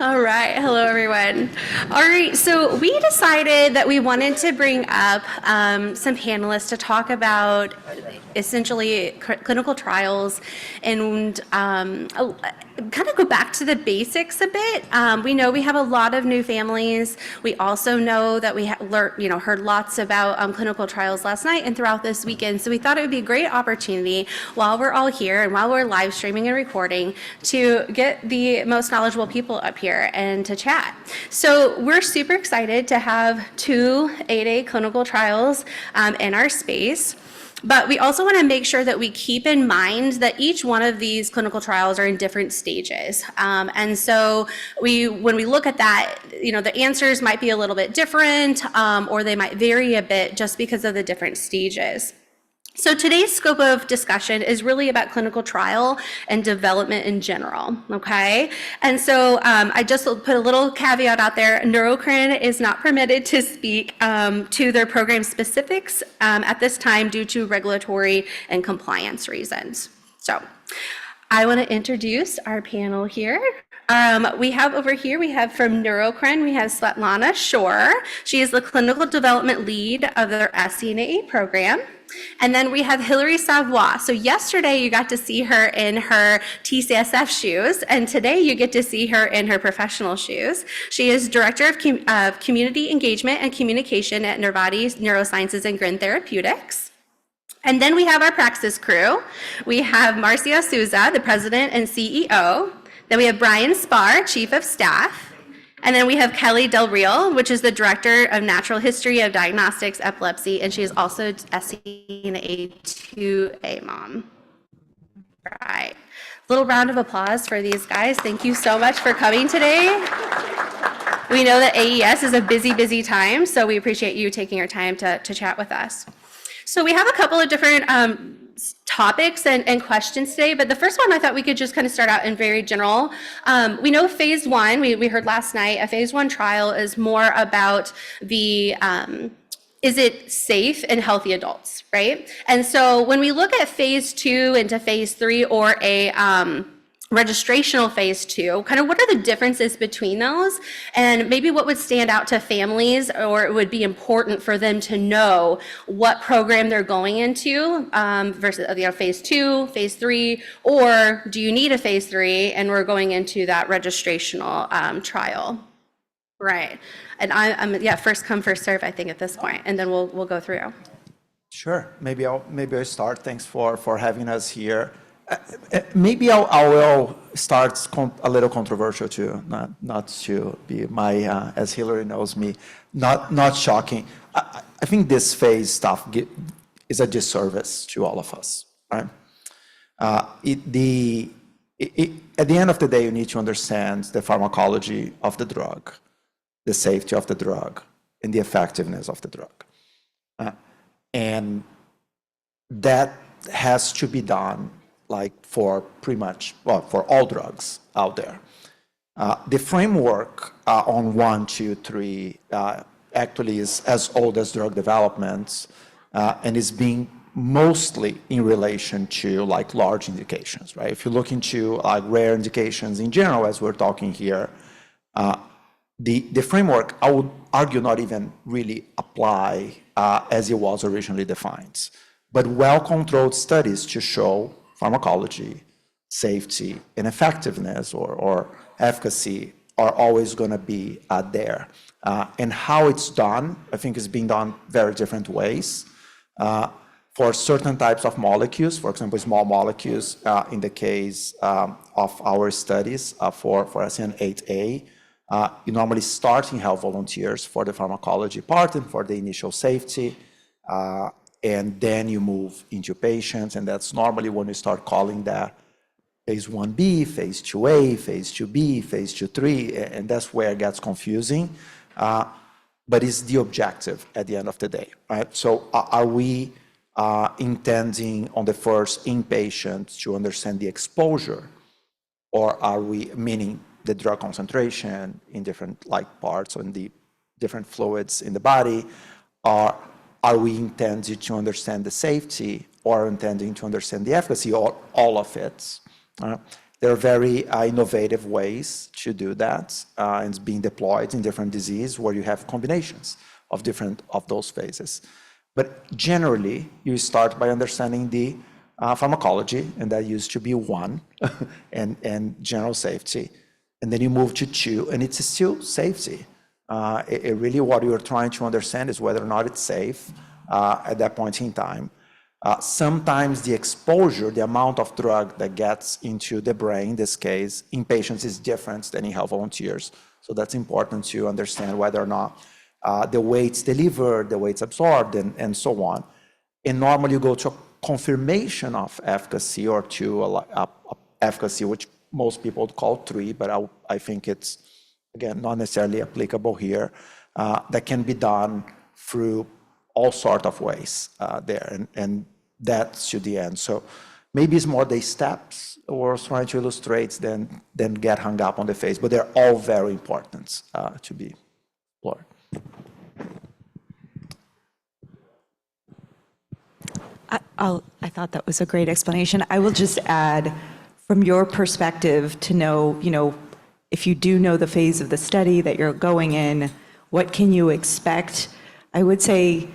All right. Hello, everyone. All right. So we decided that we wanted to bring up some panelists to talk about essentially clinical trials and kind of go back to the basics a bit. We know we have a lot of new families. We also know that we heard lots about clinical trials last night and throughout this weekend. So we thought it would be a great opportunity while we're all here and while we're live streaming and recording to get the most knowledgeable people up here and to chat. So we're super excited to have two 8A clinical trials in our space. But we also want to make sure that we keep in mind that each one of these clinical trials are in different stages. And so when we look at that, the answers might be a little bit different, or they might vary a bit just because of the different stages. So today's scope of discussion is really about clinical trial and development in general, okay? And so I just put a little caveat out there. Neurocrine is not permitted to speak to their program specifics at this time due to regulatory and compliance reasons. So I want to introduce our panel here. We have from Neurocrine, we have Svetlana Shore. She is the clinical development lead of their SCN8A program. And then we have Hillary Savoie. So yesterday you got to see her in her TCSF shoes, and today you get to see her in her professional shoes. She is Director of Community Engagement and Communication at Nervati Neurosciences and Grin Therapeutics. And then we have our Praxis crew. We have Marcio Souza, the President and CEO. Then we have Brian Spar, Chief of Staff. And then we have Kelley Del Real, which is the Director of Natural History of Diagnostics, Epilepsy, and she is also SCN8A mom. All right. Little round of applause for these guys. Thank you so much for coming today. We know that AES is a busy, busy time, so we appreciate you taking your time to chat with us. So we have a couple of different topics and questions today, but the first one I thought we could just kind of start out in very general. We know phase one, we heard last night, a phase one trial is more about the, is it safe in healthy adults, right? And so when we look at phase two into phase three or a registrational phase two, kind of what are the differences between those? And maybe what would stand out to families, or it would be important for them to know what program they're going into versus phase two, phase three, or do you need a phase three and we're going into that registrational trial? Right. And I'm first come, first serve, I think, at this point, and then we'll go through. Sure. Maybe I'll start. Thanks for having us here. Maybe I will start a little controversial too, not to be as Hillary knows me, not shocking. I think this phase stuff is a disservice to all of us, right? At the end of the day, you need to understand the pharmacology of the drug, the safety of the drug, and the effectiveness of the drug. And that has to be done for pretty much, for all drugs out there. The framework on 1, 2, 3 actually is as old as drug development and is being mostly in relation to large indications, right? If you look into rare indications in general, as we're talking here, the framework, I would argue, not even really apply as it was originally defined, but well-controlled studies to show pharmacology, safety, and effectiveness or efficacy are always going to be there. And how it's done, I think, is being done very different ways. For certain types of molecules, for example, small molecules, in the case of our studies for SCN8A, you normally start in healthy volunteers for the pharmacology part and for the initial safety. And then you move into patients, and that's normally when we start calling that phase 1B, phase 2A, phase 2B, phase 2-3, and that's where it gets confusing. But it's the objective at the end of the day, right? So are we intending on the first inpatient to understand the exposure, or are we meaning the drug concentration in different parts and the different fluids in the body, or are we intending to understand the safety or intending to understand the efficacy, or all of it? There are very innovative ways to do that, and it's being deployed in different diseases where you have combinations of different of those phases. But generally, you start by understanding the pharmacology, and that used to be 1, and general safety. And then you move to 2, and it's still safety. Really what you're trying to understand is whether or not it's safe at that point in time. Sometimes the exposure, the amount of drug that gets into the brain, in this case, in patients is different than in healthy volunteers. So that's important to understand whether or not the way it's delivered, the way it's absorbed, and so on. And normally you go to a confirmation of efficacy or to efficacy, which most people would call 3, but I think it's, again, not necessarily applicable here. That can be done through all sorts of ways there, and that's to the end. So maybe it's more the steps or trying to illustrate than get hung up on the phase, but they're all very important to be explored. I thought that was a great explanation. I will just add, from your perspective, to know, if you do know the phase of the study that you're going in, what can you expect? I would say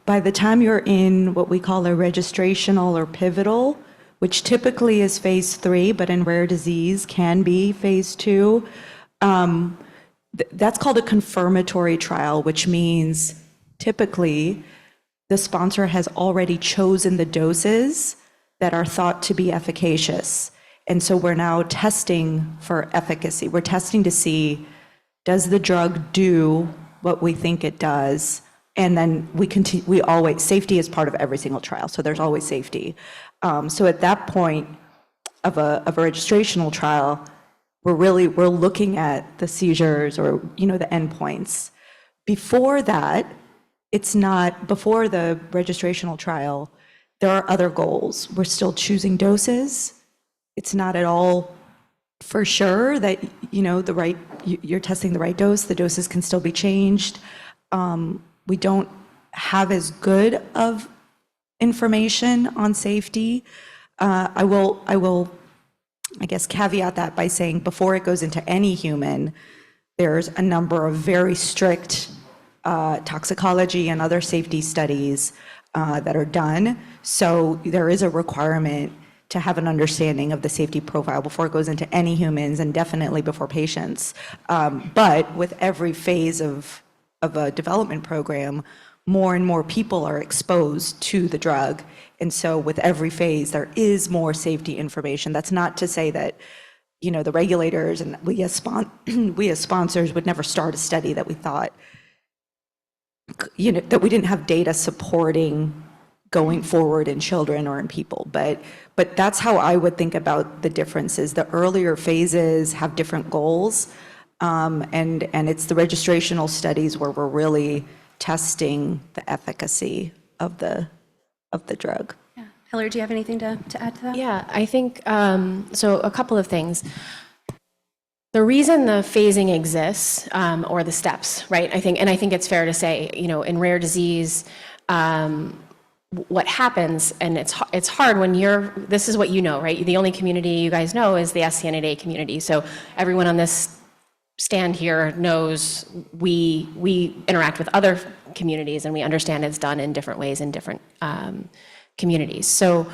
by the time you're in what we call a registrational or pivotal, which typically is phase 3, but in rare disease can be phase 2, that's called a confirmatory trial, which means typically the sponsor has already chosen the doses that are thought to be efficacious. And so we're now testing for efficacy. We're testing to see, does the drug do what we think it does? And then we always, safety is part of every single trial, so there's always safety. So at that point of a registrational trial, we're looking at the seizures or, the endpoints. Before that, it's not, before the registrational trial, there are other goals. We're still choosing doses. It's not at all for sure that, you're testing the right dose. The doses can still be changed. We don't have as good of information on safety. I will, I guess, caveat that by saying before it goes into any human, there's a number of very strict toxicology and other safety studies that are done. So there is a requirement to have an understanding of the safety profile before it goes into any humans, and definitely before patients. But with every phase of a development program, more and more people are exposed to the drug. And so with every phase, there is more safety information. That's not to say that, the regulators and we as sponsors would never start a study that we thought, that we didn't have data supporting going forward in children or in people. But that's how I would think about the differences. The earlier phases have different goals, and it's the registrational studies where we're really testing the efficacy of the drug. Yeah. Hillary, do you have anything to add to that? Yeah, I think, so a couple of things. The reason the phasing exists, or the steps, right? I think it's fair to say, in rare disease, what happens, and it's hard when this is what right? The only community you guys know is the SCN8A community. So everyone on this stand here knows we interact with other communities, and we understand it's done in different ways in different communities. So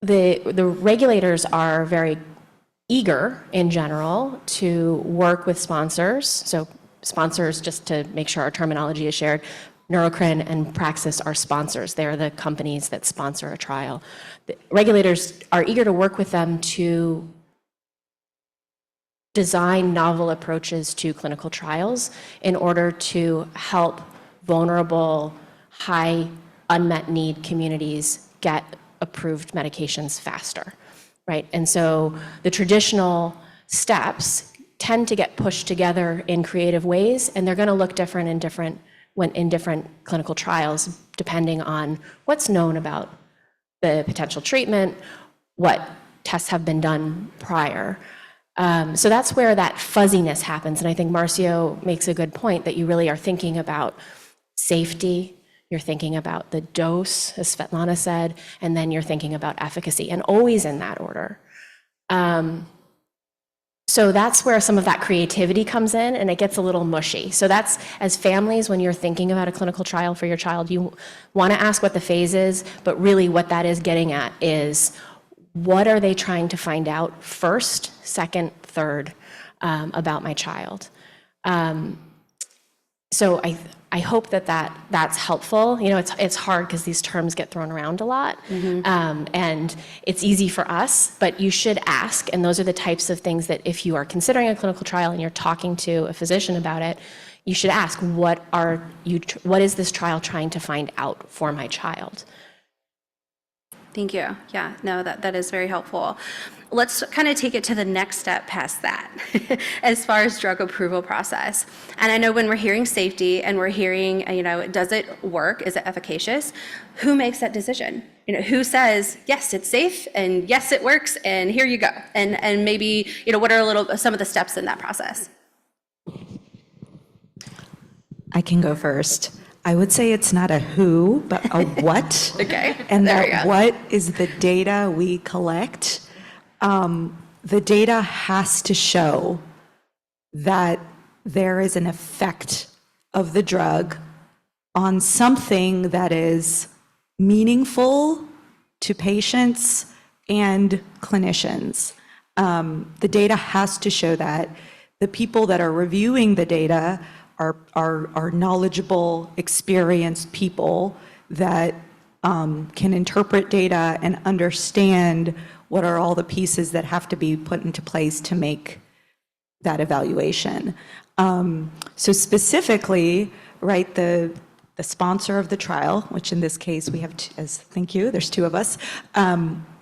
the regulators are very eager in general to work with sponsors. So sponsors, just to make sure our terminology is shared, Neurocrine and Praxis are sponsors. They're the companies that sponsor a trial. The regulators are eager to work with them to design novel approaches to clinical trials in order to help vulnerable, high unmet need communities get approved medications faster, right? And so the traditional steps tend to get pushed together in creative ways, and they're going to look different in different clinical trials, depending on what's known about the potential treatment, what tests have been done prior. So that's where that fuzziness happens. And I think Marcio makes a good point that you really are thinking about safety, you're thinking about the dose, as Svetlana said, and then you're thinking about efficacy, and always in that order. So that's where some of that creativity comes in, and it gets a little mushy. So that's, as families, when you're thinking about a clinical trial for your child, you want to ask what the phase is, but really what that is getting at is, what are they trying to find out first, second, third about my child? So I hope that's helpful. You know, it's hard because these terms get thrown around a lot, and it's easy for us, but you should ask, and those are the types of things that if you are considering a clinical trial and you're talking to a physician about it, you should ask, what is this trial trying to find out for my child? Thank you. Yeah, no, that is very helpful. Let's kind of take it to the next step past that, as far as drug approval process. And I know when we're hearing safety and we're hearing, does it work? Is it efficacious? Who makes that decision? Who says, yes, it's safe, and yes, it works, and here you go? And maybe, what are some of the steps in that process? I can go first. I would say it's not a who, but a what. Okay, And there we that go. what is the data we collect. The data has to show that there is an effect of the drug on something that is meaningful to patients and clinicians. The data has to show that. The people that are reviewing the data are knowledgeable, experienced people that can interpret data and understand what are all the pieces that have to be put into place to make that evaluation. So specifically, right, the sponsor of the trial, which in this case we have, thank you, there's two of us,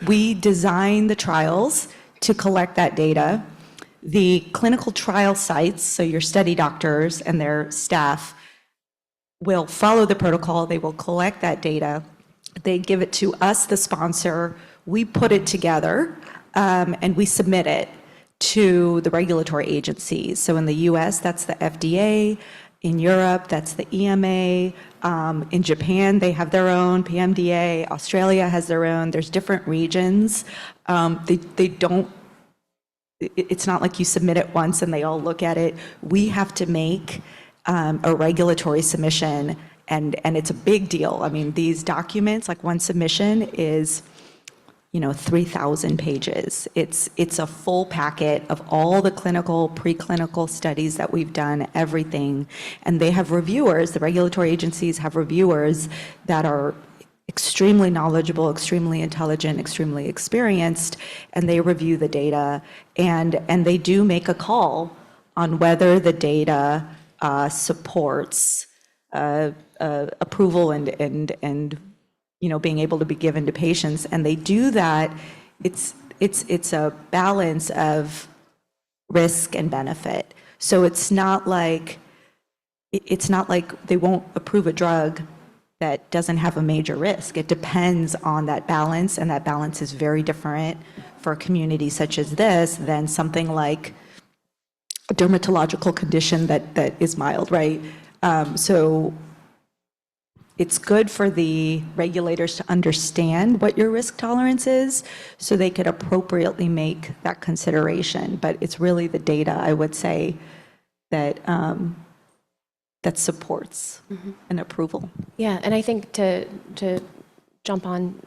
we design the trials to collect that data. The clinical trial sites, so your study doctors and their staff, will follow the protocol. They will collect that data. They give it to us, the sponsor. We put it together, and we submit it to the regulatory agencies. So in the US, that's the FDA. In Europe, that's the EMA. In Japan, they have their own PMDA. Australia has their own. There's different regions. They don't. It's not like you submit it once and they all look at it. We have to make a regulatory submission, and it's a big deal. I mean, these documents, like one submission is, 3,000 pages. It's a full packet of all the clinical, preclinical studies that we've done, everything. And they have reviewers, the regulatory agencies have reviewers that are extremely knowledgeable, extremely intelligent, extremely experienced, and they review the data, and they do make a call on whether the data supports approval and being able to be given to patients. And they do that. It's a balance of risk and benefit. So it's not like they won't approve a drug that doesn't have a major risk. It depends on that balance, and that balance is very different for a community such as this than something like a dermatological condition that is mild, right? So it's good for the regulators to understand what your risk tolerance is so they could appropriately make that consideration. But it's really the data, I would say, that that supports an approval. Yeah, and I think to jump on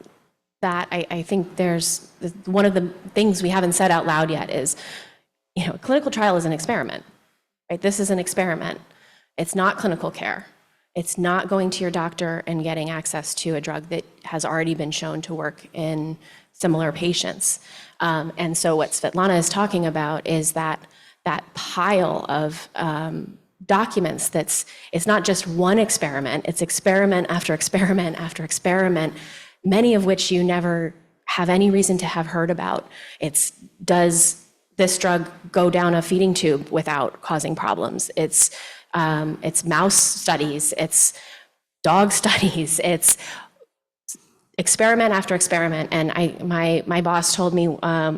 that, I think there's one of the things we haven't said out loud yet is, a clinical trial is an experiment, right? This is an experiment. It's not clinical care. It's not going to your doctor and getting access to a drug that has already been shown to work in similar patients. And so what Svetlana is talking about is that pile of documents it's not just one experiment, it's experiment after experiment after experiment, many of which you never have any reason to have heard about. Does this drug go down a feeding tube without causing problems? It's mouse studies, it's dog studies, it's experiment after experiment. And my boss told me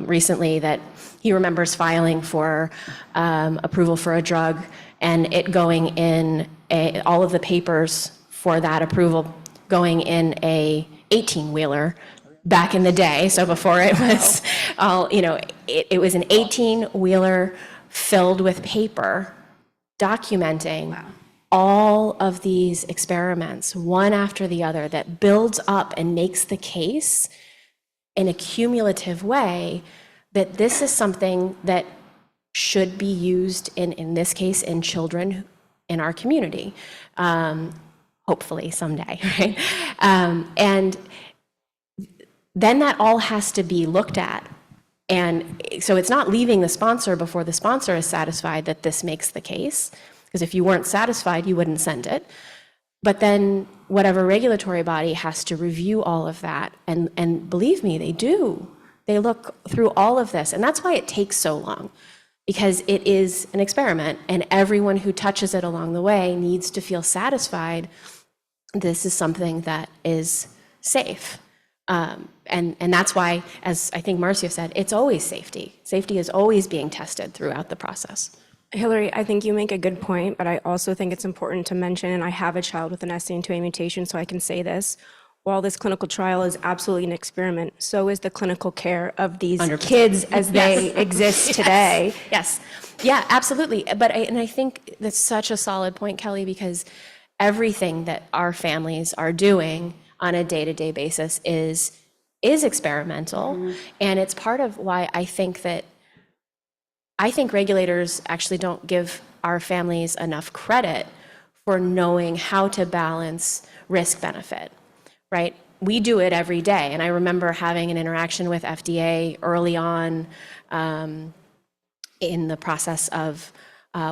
recently that he remembers filing for approval for a drug and it going in all of the papers for that approval going in a 18-wheeler back in the day. So before it was all, it was an 18-wheeler filled with paper documenting all of these experiments, one after the other, that builds up and makes the case in a cumulative way that this is something that should be used in this case, in children in our community, hopefully someday, right? And then that all has to be looked at. And so it's not leaving the sponsor before the sponsor is satisfied that this makes the case, because if you weren't satisfied, you wouldn't send it. But then whatever regulatory body has to review all of that, and believe me, they do. They look through all of this, and that's why it takes so long, because it is an experiment, and everyone who touches it along the way needs to feel satisfied this is something that is safe. And that's why, as I think Marcio said, it's always safety. Safety is always being tested throughout the process. Hillary, I think you make a good point, but I also think it's important to mention, and I have a child with an SCN8A mutation, so I can say this, while this clinical trial is absolutely an experiment, so is the clinical care of these 100%. kids as they exist today. Yes, yeah, absolutely. But I think that's such a solid point, Kelley, because everything that our families are doing on a day-to-day basis is experimental, and it's part of why I think regulators actually don't give our families enough credit for knowing how to balance risk-benefit, right? We do it every day, and I remember having an interaction with FDA early on in the process of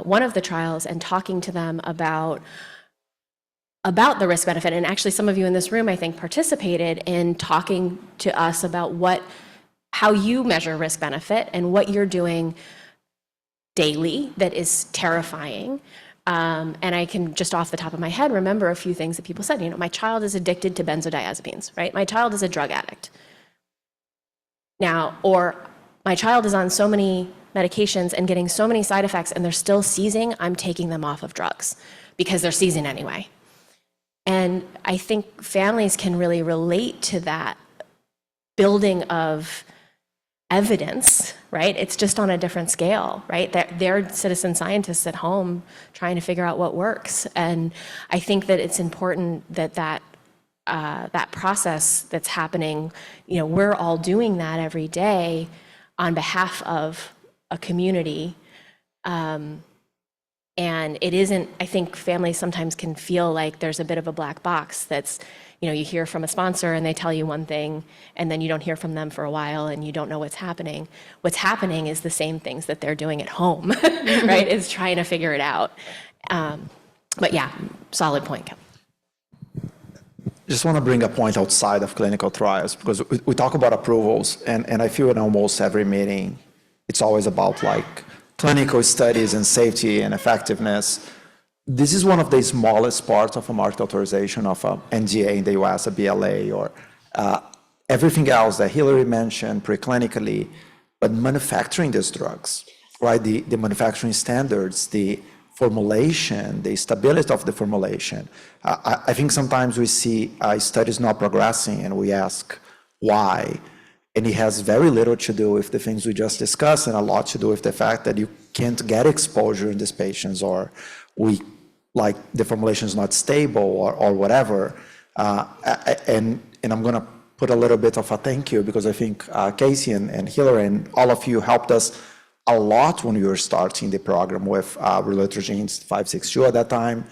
one of the trials and talking to them about the risk benefit. And actually some of you in this room, I think, participated in talking to us about how you measure risk benefit and what you're doing daily that is terrifying. And I can just off the top of my head remember a few things that people said. My child is addicted to benzodiazepines, right? My child is a drug addict. Now, or my child is on so many medications and getting so many side effects and they're still seizing, I'm taking them off of drugs because they're seizing anyway. And I think families can really relate to that building of evidence, right? It's just on a different scale, right? They're citizen scientists at home trying to figure out what works. And I think that it's important that process that's happening, we're all doing that every day on behalf of a community. And it isn't, I think families sometimes can feel like there's a bit of a black box that's, you hear from a sponsor and they tell you one thing and then you don't hear from them for a while and you don't know what's happening. What's happening is the same things that they're doing at home, right? Is trying to figure it out. But yeah, solid point, Kelley. Just want to bring a point outside of clinical trials, because we talk about approvals, and I feel in almost every meeting, it's always about like clinical studies and safety and effectiveness. This is one of the smallest parts of a market authorization of a NDA in the US, a BLA, or everything else that Hillary mentioned preclinically, but manufacturing these drugs, right? The manufacturing standards, the formulation, the stability of the formulation. I think sometimes we see studies not progressing and we ask why. And it has very little to do with the things we just discussed and a lot to do with the fact that you can't get exposure in these patients, or the formulation is not stable or whatever. And I'm going to put a little bit of a thank you, because I think Kacie and Hillary and all of you helped us a lot when we were starting the program with Relutrigine 562 at that time,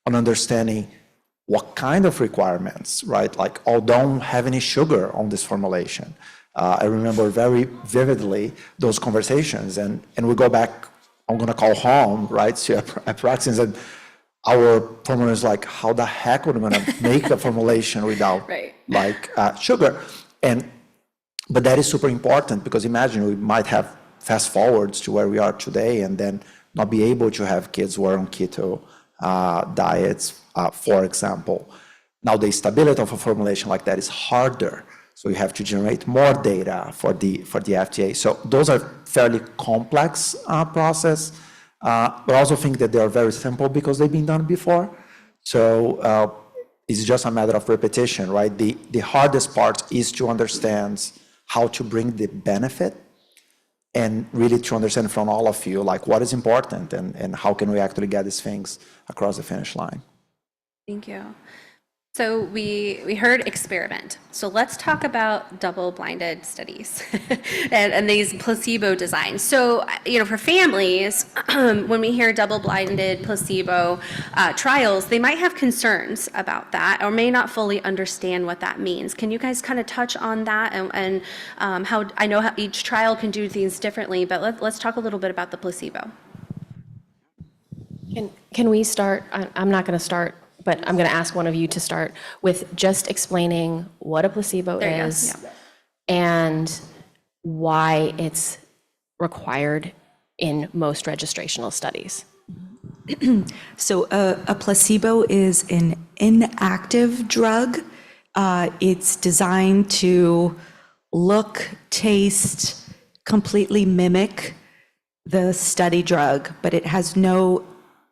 on understanding what kind of requirements, right? Like, don't have any sugar on this formulation. I remember very vividly those conversations, and we go back, I'm going to call home, right, to a Praxis, and our formulator is like, how the heck would we going to make a formulation without sugar? But that is super important, because imagine we might have fast forwards to where we are today and then not be able to have kids who are on keto diets, for example. Now, the stability of a formulation like that is harder. So you have to generate more data for the FDA. So those are fairly complex process, but I also think that they are very simple because they've been done before. So it's just a matter of repetition, right? The hardest part is to understand how to bring the benefit and really to understand from all of you, like what is important and how can we actually get these things across the finish line. Thank you. So we heard experiment. So let's talk about double-blinded studies and these placebo designs. So, for families, when we hear double-blinded placebo trials, they might have concerns about that or may not fully understand what that means. Can you guys kind of touch on that and how, I know how each trial can do things differently, but let's talk a little bit about the placebo. Can we start? I'm not going to start, but I'm going to ask one of you to start with just explaining what a placebo is and why it's required in most registrational studies. So a placebo is an inactive drug. It's designed to look, taste, completely mimic the study drug, but it has no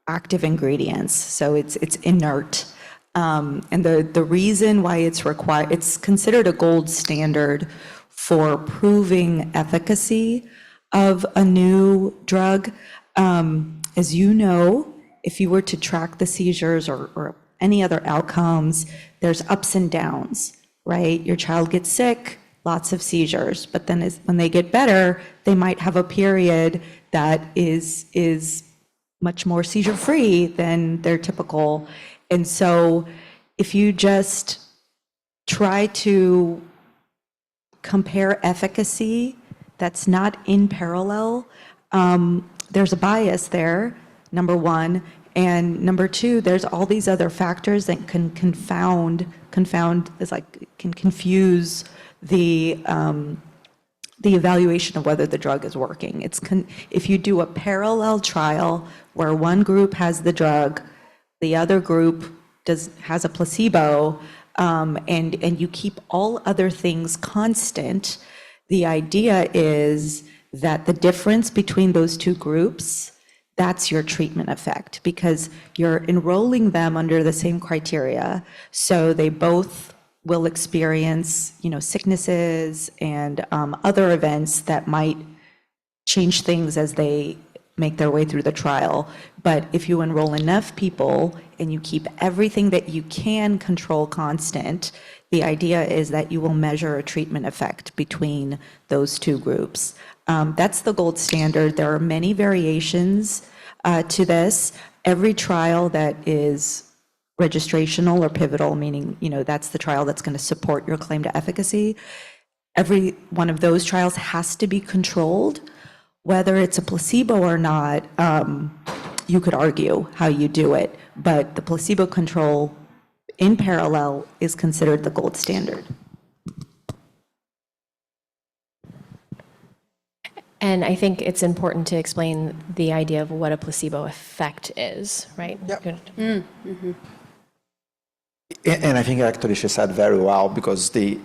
active ingredients, so it's inert. And the reason why it's required, it's considered a gold standard for proving efficacy of a new drug. As you know, if you were to track the seizures or any other outcomes, there's ups and downs, right? Your child gets sick, lots of seizures, but then when they get better, they might have a period that is much more seizure-free than their typical. And so if you just try to compare efficacy that's not in parallel, there's a bias there, number one. And number two, there's all these other factors that can confound is like, can confuse the evaluation of whether the drug is working. If you do a parallel trial where one group has the drug, the other group has a placebo, and you keep all other things constant, the idea is that the difference between those two groups, that's your treatment effect, because you're enrolling them under the same criteria, so they both will experience, sicknesses and other events that might change things as they make their way through the trial. But if you enroll enough people and you keep everything that you can control constant, the idea is that you will measure a treatment effect between those two groups. That's the gold standard. There are many variations to this. Every trial that is registrational or pivotal, meaning, that's the trial that's going to support your claim to efficacy. Every one of those trials has to be controlled. Whether it's a placebo or not, you could argue how you do it, but the placebo control in parallel is considered the gold standard. And I think it's important to explain the idea of what a placebo effect is, right? Yep. Good. And I think actually she said very well, because the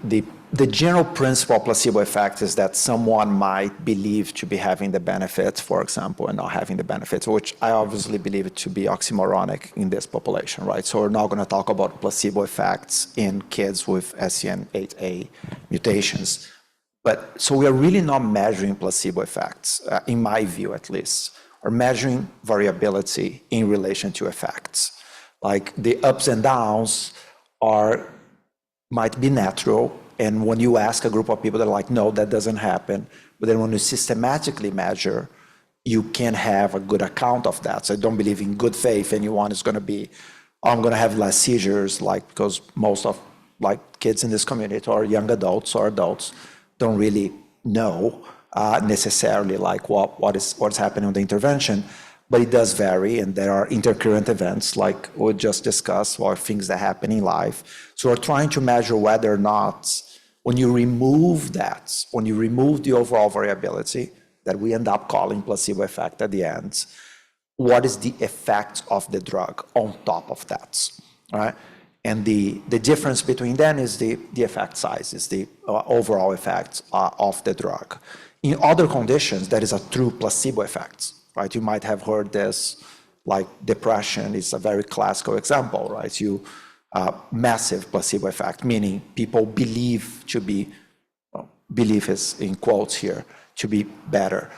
general principle of placebo effect is that someone might believe to be having the benefits, for example, and not having the benefits, which I obviously believe it to be oxymoronic in this population, right? So we're not going to talk about placebo effects in kids with SCN8A mutations. But so we are really not measuring placebo effects, in my view at least. We're measuring variability in relation to effects. Like the ups and downs might be natural, and when you ask a group of people, they're like, no, that doesn't happen. But then when you systematically measure, you can have a good account of that. So I don't believe in good faith anyone is going to be, oh, I'm going to have less seizures, because most of kids in this community or young adults or adults don't really know necessarily what's happening with the intervention. But it does vary, and there are intercurrent events like we just discussed, or things that happen in life. So we're trying to measure whether or not, when you remove that, when you remove the overall variability that we end up calling placebo effect at the end, what is the effect of the drug on top of that, right? And the difference between them is the effect size, is the overall effect of the drug. In other conditions, there is a true placebo effect. Right, you might have heard this, like depression is a very classical example, right? massive placebo effect, meaning people believe to be, well, belief is in quotes here, to be better.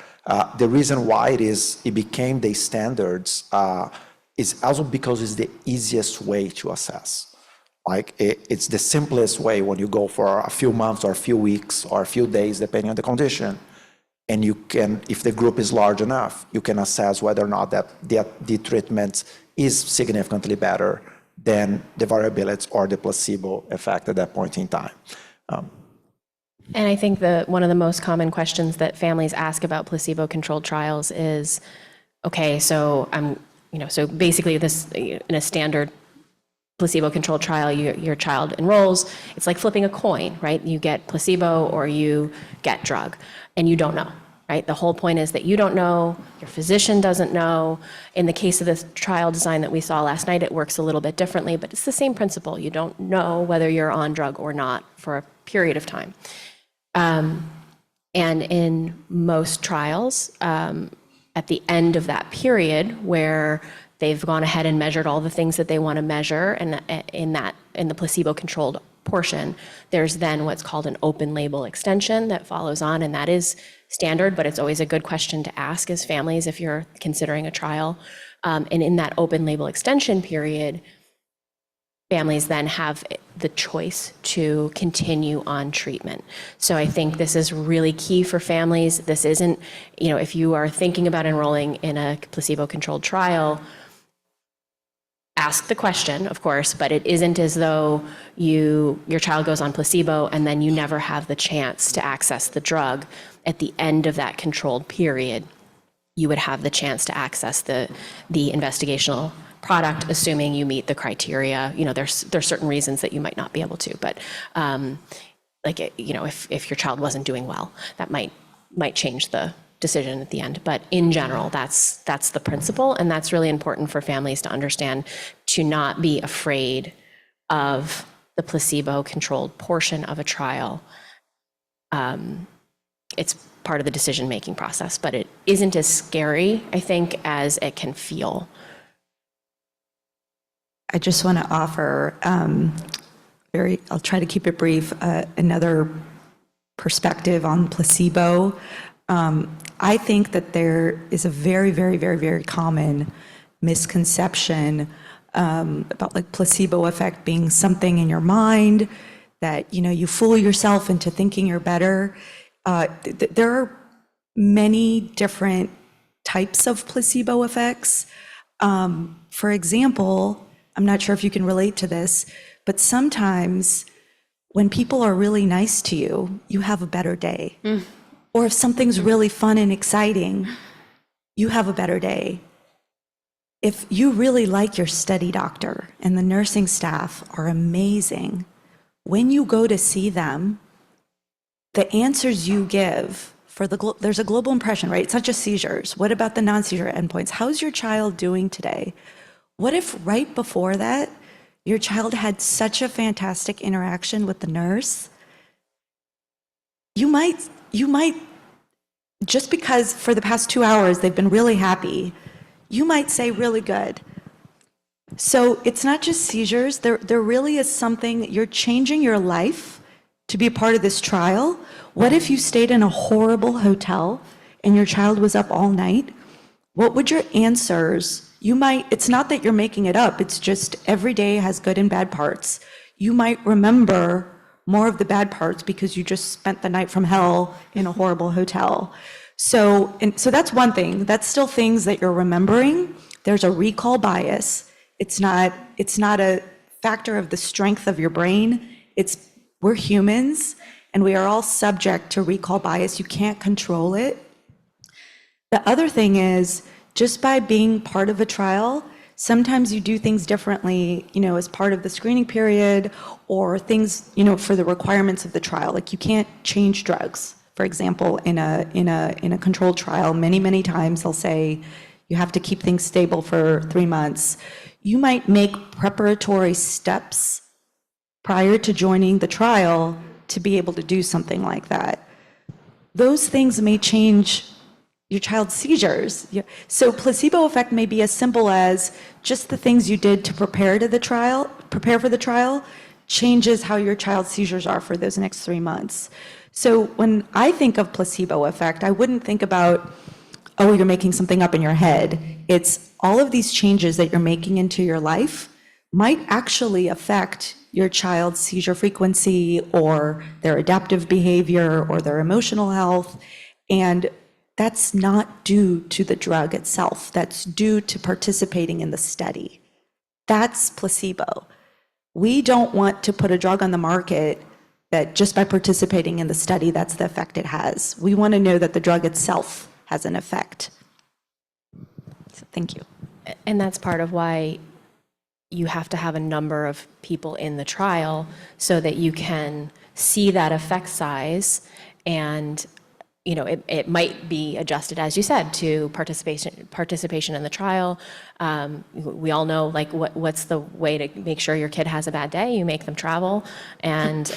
The reason why it became the standards is also because it's the easiest way to assess. Like it's the simplest way when you go for a few months or a few weeks or a few days, depending on the condition. And you can, if the group is large enough, you can assess whether or not that the treatment is significantly better than the variability or the placebo effect at that point in time. And I think one of the most common questions that families ask about placebo-controlled trials is, okay, so so basically this, in a standard placebo-controlled trial, your child enrolls, it's like flipping a coin, right? You get placebo or you get drug, and you don't know, right? The whole point is that you don't know, your physician doesn't know. In the case of the trial design that we saw last night, it works a little bit differently, but it's the same principle. You don't know whether you're on drug or not for a period of time. And in most trials, at the end of that period where they've gone ahead and measured all the things that they want to measure, and in the placebo-controlled portion, there's then what's called an open label extension that follows on, and that is standard, but it's always a good question to ask as families if you're considering a trial. And in that open label extension period, families then have the choice to continue on treatment. So I think this is really key for families. This isn't, if you are thinking about enrolling in a placebo-controlled trial, ask the question, of course, but it isn't as though your child goes on placebo and then you never have the chance to access the drug. At the end of that controlled period, you would have the chance to access the investigational product, assuming you meet the criteria. There's certain reasons that you might not be able to, but if your child wasn't doing well, that might change the decision at the end. But in general, that's the principle, and that's really important for families to understand, to not be afraid of the placebo-controlled portion of a trial. It's part of the decision-making process, but it isn't as scary, I think, as it can feel. I just want to offer, I'll try to keep it brief, another perspective on placebo. I think that there is a very, very, very, very common misconception about placebo effect being something in your mind that, you fool yourself into thinking you're better. There are many different types of placebo effects. For example, I'm not sure if you can relate to this, but sometimes when people are really nice to you, you have a better day. Or if something's really fun and exciting, you have a better day. If you really like your study doctor and the nursing staff are amazing, when you go to see them, the answers you give there's a global impression, right? It's not just seizures. What about the non-seizure endpoints? How's your child doing today? What if right before that, your child had such a fantastic interaction with the nurse? You might, just because for the past 2 hours they've been really happy, you might say really good. So it's not just seizures. There really is something, you're changing your life to be a part of this trial. What if you stayed in a horrible hotel and your child was up all night? What would your answers? It's not that you're making it up, it's just every day has good and bad parts. You might remember more of the bad parts because you just spent the night from hell in a horrible hotel. So that's one thing. That's still things that you're remembering. There's a recall bias. It's not a factor of the strength of your brain. We're humans and we are all subject to recall bias. You can't control it. The other thing is, just by being part of a trial, sometimes you do things differently, as part of the screening period, or things, for the requirements of the trial. Like you can't change drugs. For example, in a controlled trial, many times they'll say you have to keep things stable for 3 months. You might make preparatory steps prior to joining the trial to be able to do something like that. Those things may change your child's seizures. So placebo effect may be as simple as just the things you did to prepare prepare for the trial changes how your child's seizures are for those next 3 months. So when I think of placebo effect, I wouldn't think about, oh, you're making something up in your head. It's all of these changes that you're making into your life might actually affect your child's seizure frequency or their adaptive behavior or their emotional health. And that's not due to the drug itself. That's due to participating in the study. That's placebo. We don't want to put a drug on the market that just by participating in the study, that's the effect it has. We want to know that the drug itself has an effect. So thank you. And that's part of why you have to have a number of people in the trial so that you can see that effect size, and it might be adjusted, as you said, to participation in the trial. We all know, like, what's the way to make sure your kid has a bad day? You make them travel, and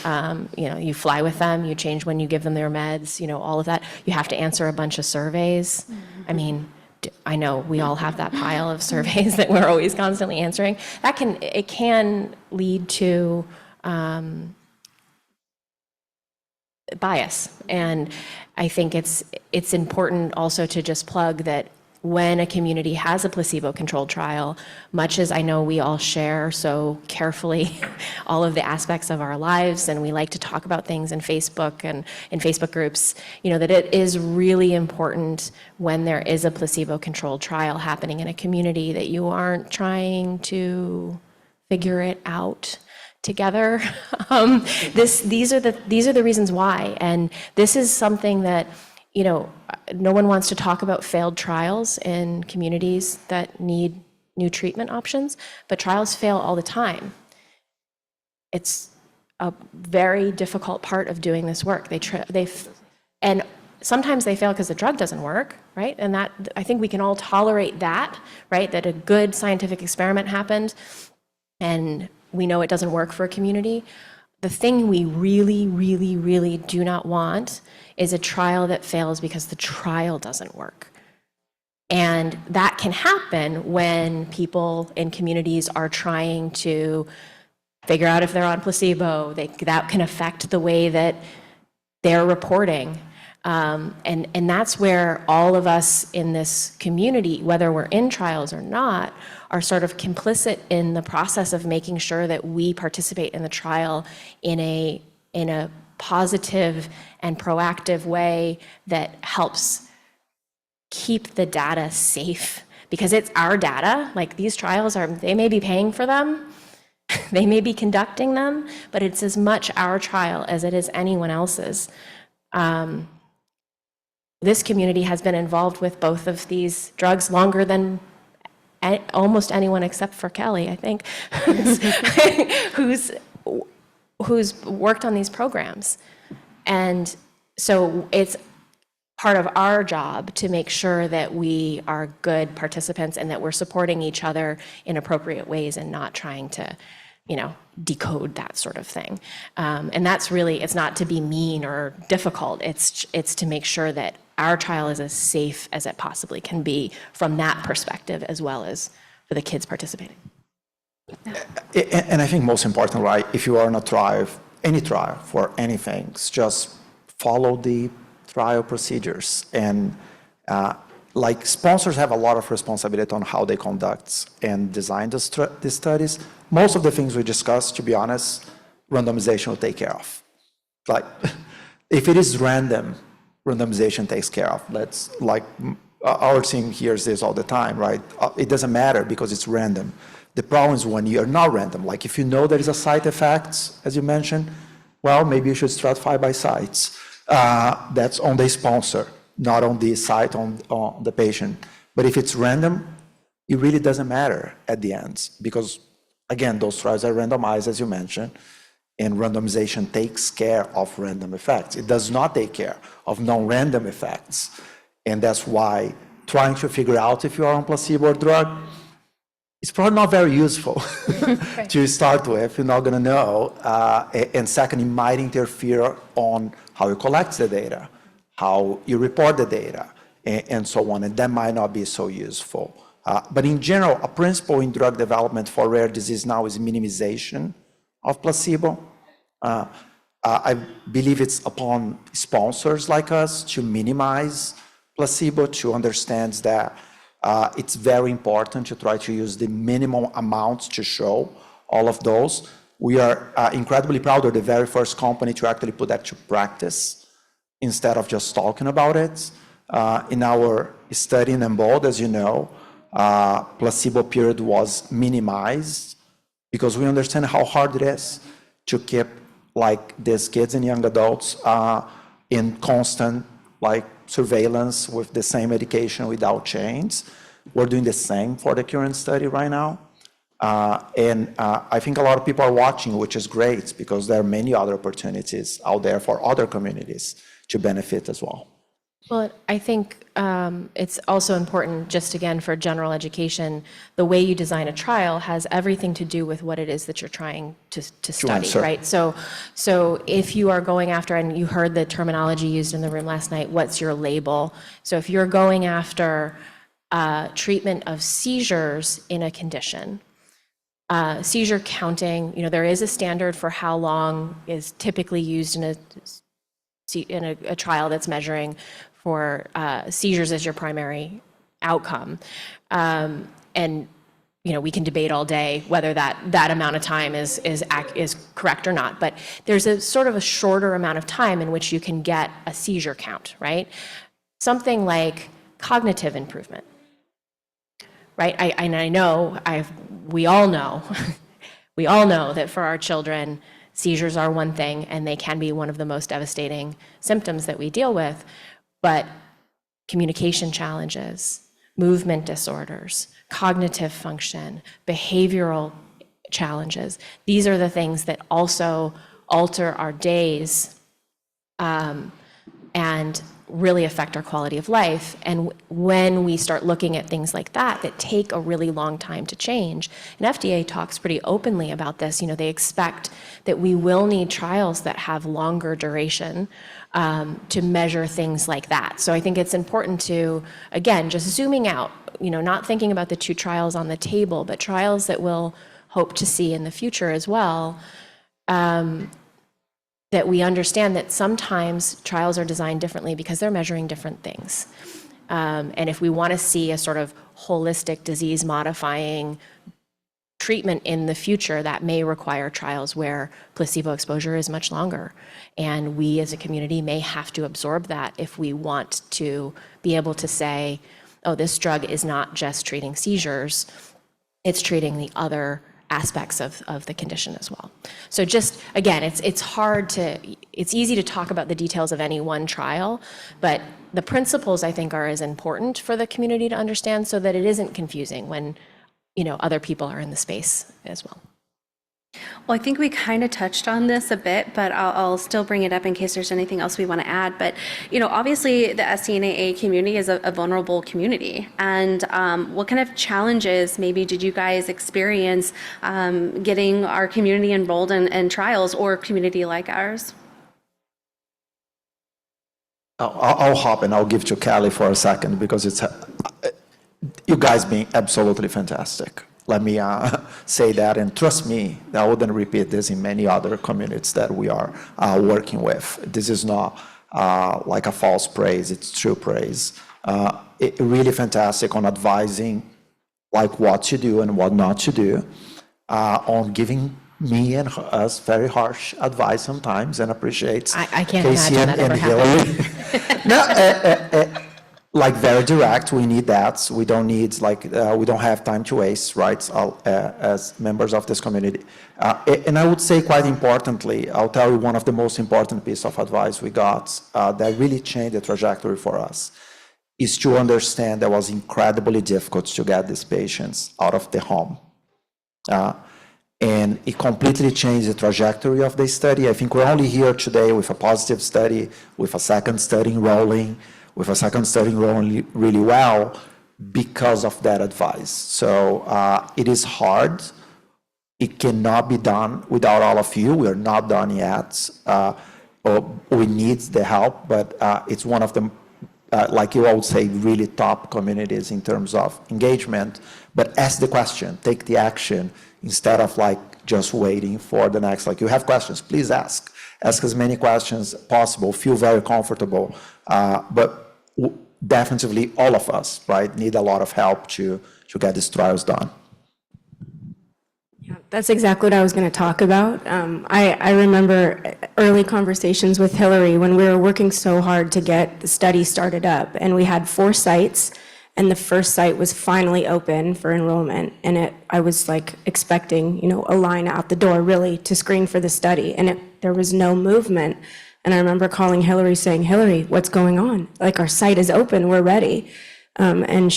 you fly with them, you change when you give them their meds, all of that. You have to answer a bunch of surveys. I mean, I know we all have that pile of surveys that we're always constantly answering. It can lead to bias. And I think it's important also to just plug that when a community has a placebo-controlled trial, much as I know we all share so carefully all of the aspects of our lives, and we like to talk about things in Facebook and in Facebook groups, that it is really important when there is a placebo-controlled trial happening in a community that you aren't trying to figure it out together. These are the reasons why, and this is something that no one wants to talk about failed trials in communities that need new treatment options, but trials fail all the time. It's a very difficult part of doing this work. And sometimes they fail because the drug doesn't work, right? And that, I think we can all tolerate that, right? That a good scientific experiment happened and we know it doesn't work for a community. The thing we really, really, really do not want is a trial that fails because the trial doesn't work. And that can happen when people in communities are trying to figure out if they're on placebo. That can affect the way that they're reporting. And that's where all of us in this community, whether we're in trials or not, are sort of complicit in the process of making sure that we participate in the trial in a positive and proactive way that helps keep the data safe, because it's our data. Like, these trials they may be paying for them, they may be conducting them, but it's as much our trial as it is anyone else's. This community has been involved with both of these drugs longer than almost anyone except for Kelley, I think, who's worked on these programs. And so it's part of our job to make sure that we are good participants and that we're supporting each other in appropriate ways and not trying to, decode that sort of thing. And that's really, it's not to be mean or difficult. It's to make sure that our trial is as safe as it possibly can be from that perspective, as well as for the kids participating. And I think most important, right, if you are on a trial, any trial for anything, just follow the trial procedures. And like, sponsors have a lot of responsibility on how they conduct and design the studies. Most of the things we discussed, to be honest, randomization will take care of. Like, if it is random, randomization takes care of. That's like, our team hears this all the time, right? It doesn't matter because it's random. The problem is when you're not random. Like, if you know there is a side effect, as you mentioned, well, maybe you should stratify by sites. That's on the sponsor, not on the site, on the patient. But if it's random, it really doesn't matter at the end, because, again, those trials are randomized, as you mentioned, and randomization takes care of random effects. It does not take care of non-random effects. And that's why trying to figure out if you are on placebo or drug, it's probably not very useful to start with. You're not going to know. And second, it might interfere on how you collect the data, how you report the data, and so on. And that might not be so useful But in general, a principle in drug development for rare disease now is minimization of placebo. I believe it's upon sponsors like us to minimize placebo, to understand that it's very important to try to use the minimum amounts to show all of those. We are incredibly proud of the very first company to actually put that to practice instead of just talking about it. In our study in EMBOLD, as you know, placebo period was minimized because we understand how hard it is to keep like these kids and young adults in constant like surveillance with the same medication without change. We're doing the same for the current study right now. And I think a lot of people are watching, which is great because there are many other opportunities out there for other communities to benefit as well. Well, I think it's also important, just again for general education, the way you design a trial has everything to do with what it is that you're trying to study, answer. right? So if you are going after, and you heard the terminology used in the room last night, what's your label? So if you're going after treatment of seizures in a condition, seizure counting, there is a standard for how long is typically used in a trial that's measuring for seizures as your primary outcome. And we can debate all day whether that amount of time is correct or not, but there's a sort of a shorter amount of time in which you can get a seizure count, right? Something like cognitive improvement, right? We all know that for our children, seizures are one thing, and they can be one of the most devastating symptoms that we deal with. But communication challenges, movement disorders, cognitive function, behavioral challenges, these are the things that also alter our days and really affect our quality of life. And when we start looking at things like that take a really long time to change, and FDA talks pretty openly about this, they expect that we will need trials that have longer duration to measure things like that. So I think it's important to, again, just zooming out, not thinking about the two trials on the table, but trials that we'll hope to see in the future as well, that we understand that sometimes trials are designed differently because they're measuring different things. And if we want to see a sort of holistic disease-modifying treatment in the future, that may require trials where placebo exposure is much longer. And we as a community may have to absorb that if we want to be able to say, oh, this drug is not just treating seizures, it's treating the other aspects of the condition as well. So just, again, it's easy to talk about the details of any one trial, but the principles I think are as important for the community to understand so that it isn't confusing when, other people are in the space as well. Well, I think we kind of touched on this a bit, but I'll still bring it up in case there's anything else we want to add. But, obviously the SCN8A community is a vulnerable community. And what kind of challenges maybe did you guys experience getting our community enrolled in trials or community like ours? I'll hop and I'll give to Kelley for a second because it's you guys being absolutely fantastic. Let me say that, and trust me, I wouldn't repeat this in many other communities that we are working with. This is not like a false praise, it's true praise. Really fantastic on advising like what to do and what not to do, on giving me and us very harsh advice sometimes, and appreciates I can't Kacie imagine that ever happening. No, like very direct, we need that. We don't need we don't have time to waste, right? As members of this community. And I would say quite importantly, I'll tell you one of the most important pieces of advice we got that really changed the trajectory for us is to understand that it was incredibly difficult to get these patients out of the home. And it completely changed the trajectory of the study. I think we're only here today with a positive study, with a second study enrolling, really well because of that advice. So it is hard. It cannot be done without all of you. We're not done yet. We need the help, but it's one of the like you all say, really top communities in terms of engagement, but ask the question, take the action, instead of like just waiting for the next, like you have questions, please ask. Ask as many questions as possible, feel very comfortable, but definitely all of us, right, need a lot of help to get these trials done. Yeah, that's exactly what I was going to talk about. I remember early conversations with Hillary when we were working so hard to get the study started up, and we had 4 sites, and the first site was finally open for enrollment, and I was like expecting, a line out the door really to screen for the study, and there was no movement. And I remember calling Hillary saying, Hillary, what's going on? Like, our site is open, we're ready. And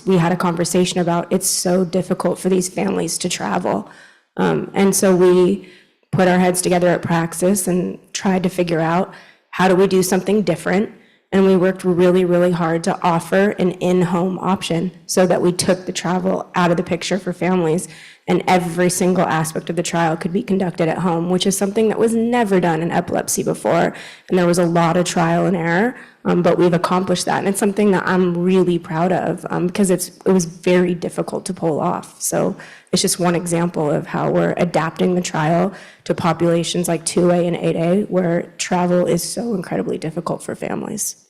we had a conversation about it's so difficult for these families to travel. And so we put our heads together at Praxis and tried to figure out how do we do something different. And we worked really, really hard to offer an in-home option so that we took the travel out of the picture for families, and every single aspect of the trial could be conducted at home, which is something that was never done in epilepsy before. And there was a lot of trial and error, but we've accomplished that. And it's something that I'm really proud of because it was very difficult to pull off. So it's just one example of how we're adapting the trial to populations like 2A and 8A, where travel is so incredibly difficult for families.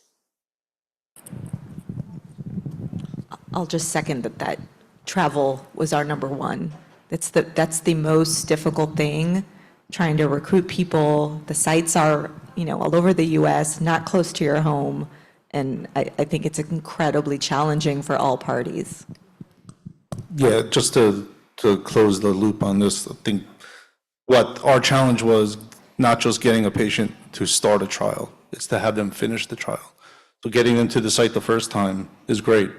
I'll just second that travel was our number one. That's the most difficult thing, trying to recruit people. The sites are, all over the US, not close to your home. And I think it's incredibly challenging for all parties. Yeah, just to close the loop on this, I think what our challenge was not just getting a patient to start a trial, it's to have them finish the trial. So getting them to the site the first time is great,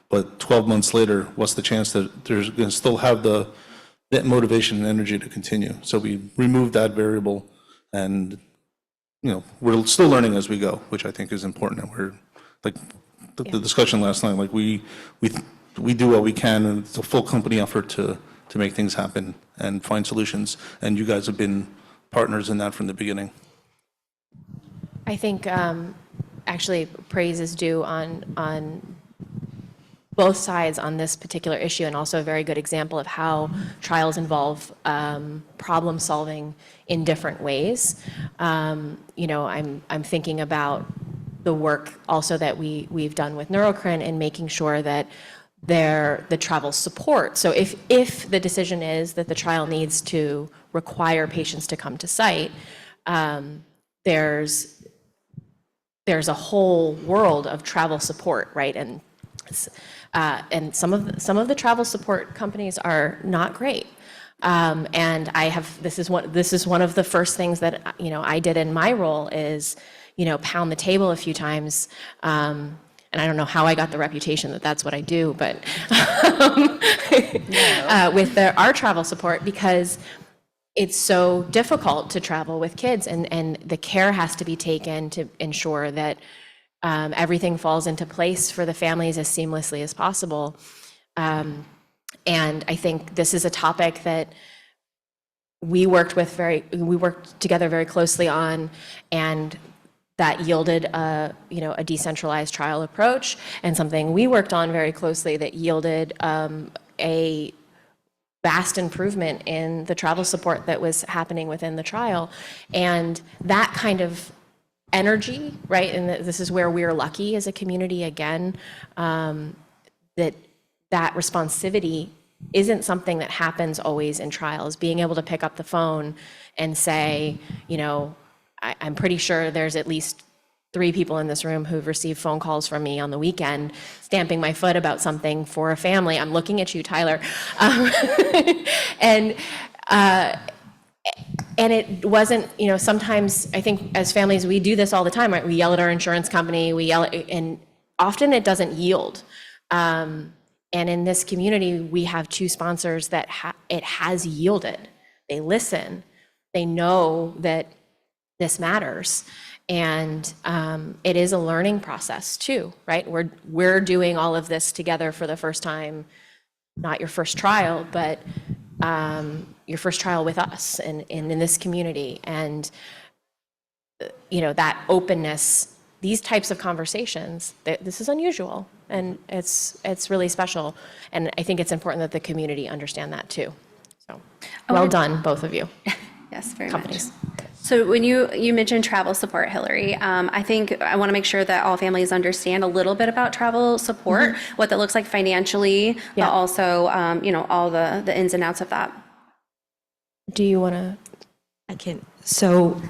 but 12 months later, what's the chance that they're going to still have that motivation and energy to continue? So we removed that variable, and we're still learning as we go, which I think is important. And we're like the discussion last night, like we do what we can, and it's a full company effort to make things happen and find solutions. And you guys have been partners in that from the beginning. I think actually praise is due on both sides on this particular issue, and also a very good example of how trials involve problem solving in different ways. I'm thinking about the work also that we've done with Neurocrine in making sure that the travel support. So if the decision is that the trial needs to require patients to come to site, there's a whole world of travel support, right? And some of the travel support companies are not great. And this is one of the first things that I did in my role is pound the table a few times. And I don't know how I got the reputation that that's what I do, but with our travel support, because it's so difficult to travel with kids, and the care has to be taken to ensure that everything falls into place for the families as seamlessly as possible. And I think this is a topic that we worked together very closely on, and that yielded a decentralized trial approach, and something we worked on very closely that yielded a vast improvement in the travel support that was happening within the trial. And that kind of energy, right, and this is where we're lucky as a community again, that responsivity isn't something that happens always in trials. Being able to pick up the phone and say, I'm pretty sure there's at least 3 people in this room who've received phone calls from me on the weekend, stamping my foot about something for a family. I'm looking at you, Tyler. And it wasn't, sometimes I think as families, we do this all the time, right? We yell at our insurance company, and often it doesn't yield. And in this community, we have 2 sponsors that it has yielded. They listen, they know that this matters. And it is a learning process too, right? We're doing all of this together for the first time, not your first trial, but your first trial with us and in this community. And that openness these types of conversations, this is unusual, and it's really special. And I think it's important that the community understand that too. So, well done, both of you. Yes, very Companies. much. So when you mentioned travel support, Hillary, I think I want to make sure that all families understand a little bit about travel support, what that looks like financially, but also, all the ins and outs of that. Do you want to? I can. So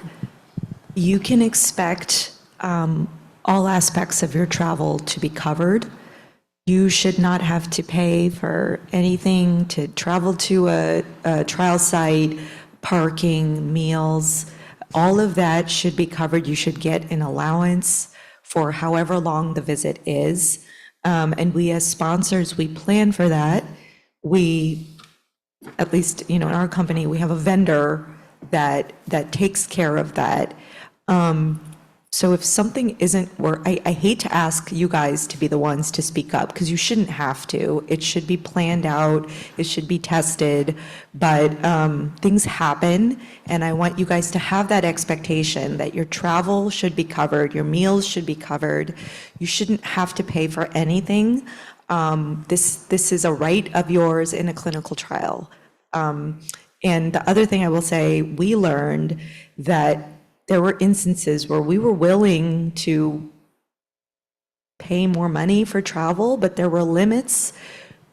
you can expect all aspects of your travel to be covered. You should not have to pay for anything to travel to a trial site, parking, meals. All of that should be covered. You should get an allowance for however long the visit is. And we as sponsors, we plan for that. We, at least, in our company, we have a vendor that takes care of that. So if something isn't I hate to ask you guys to be the ones to speak up, because you shouldn't have to. It should be planned out, it should be tested, but things happen, and I want you guys to have that expectation that your travel should be covered, your meals should be covered. You shouldn't have to pay for anything. This is a right of yours in a clinical trial. And the other thing I will say, we learned that there were instances where we were willing to pay more money for travel, but there were limits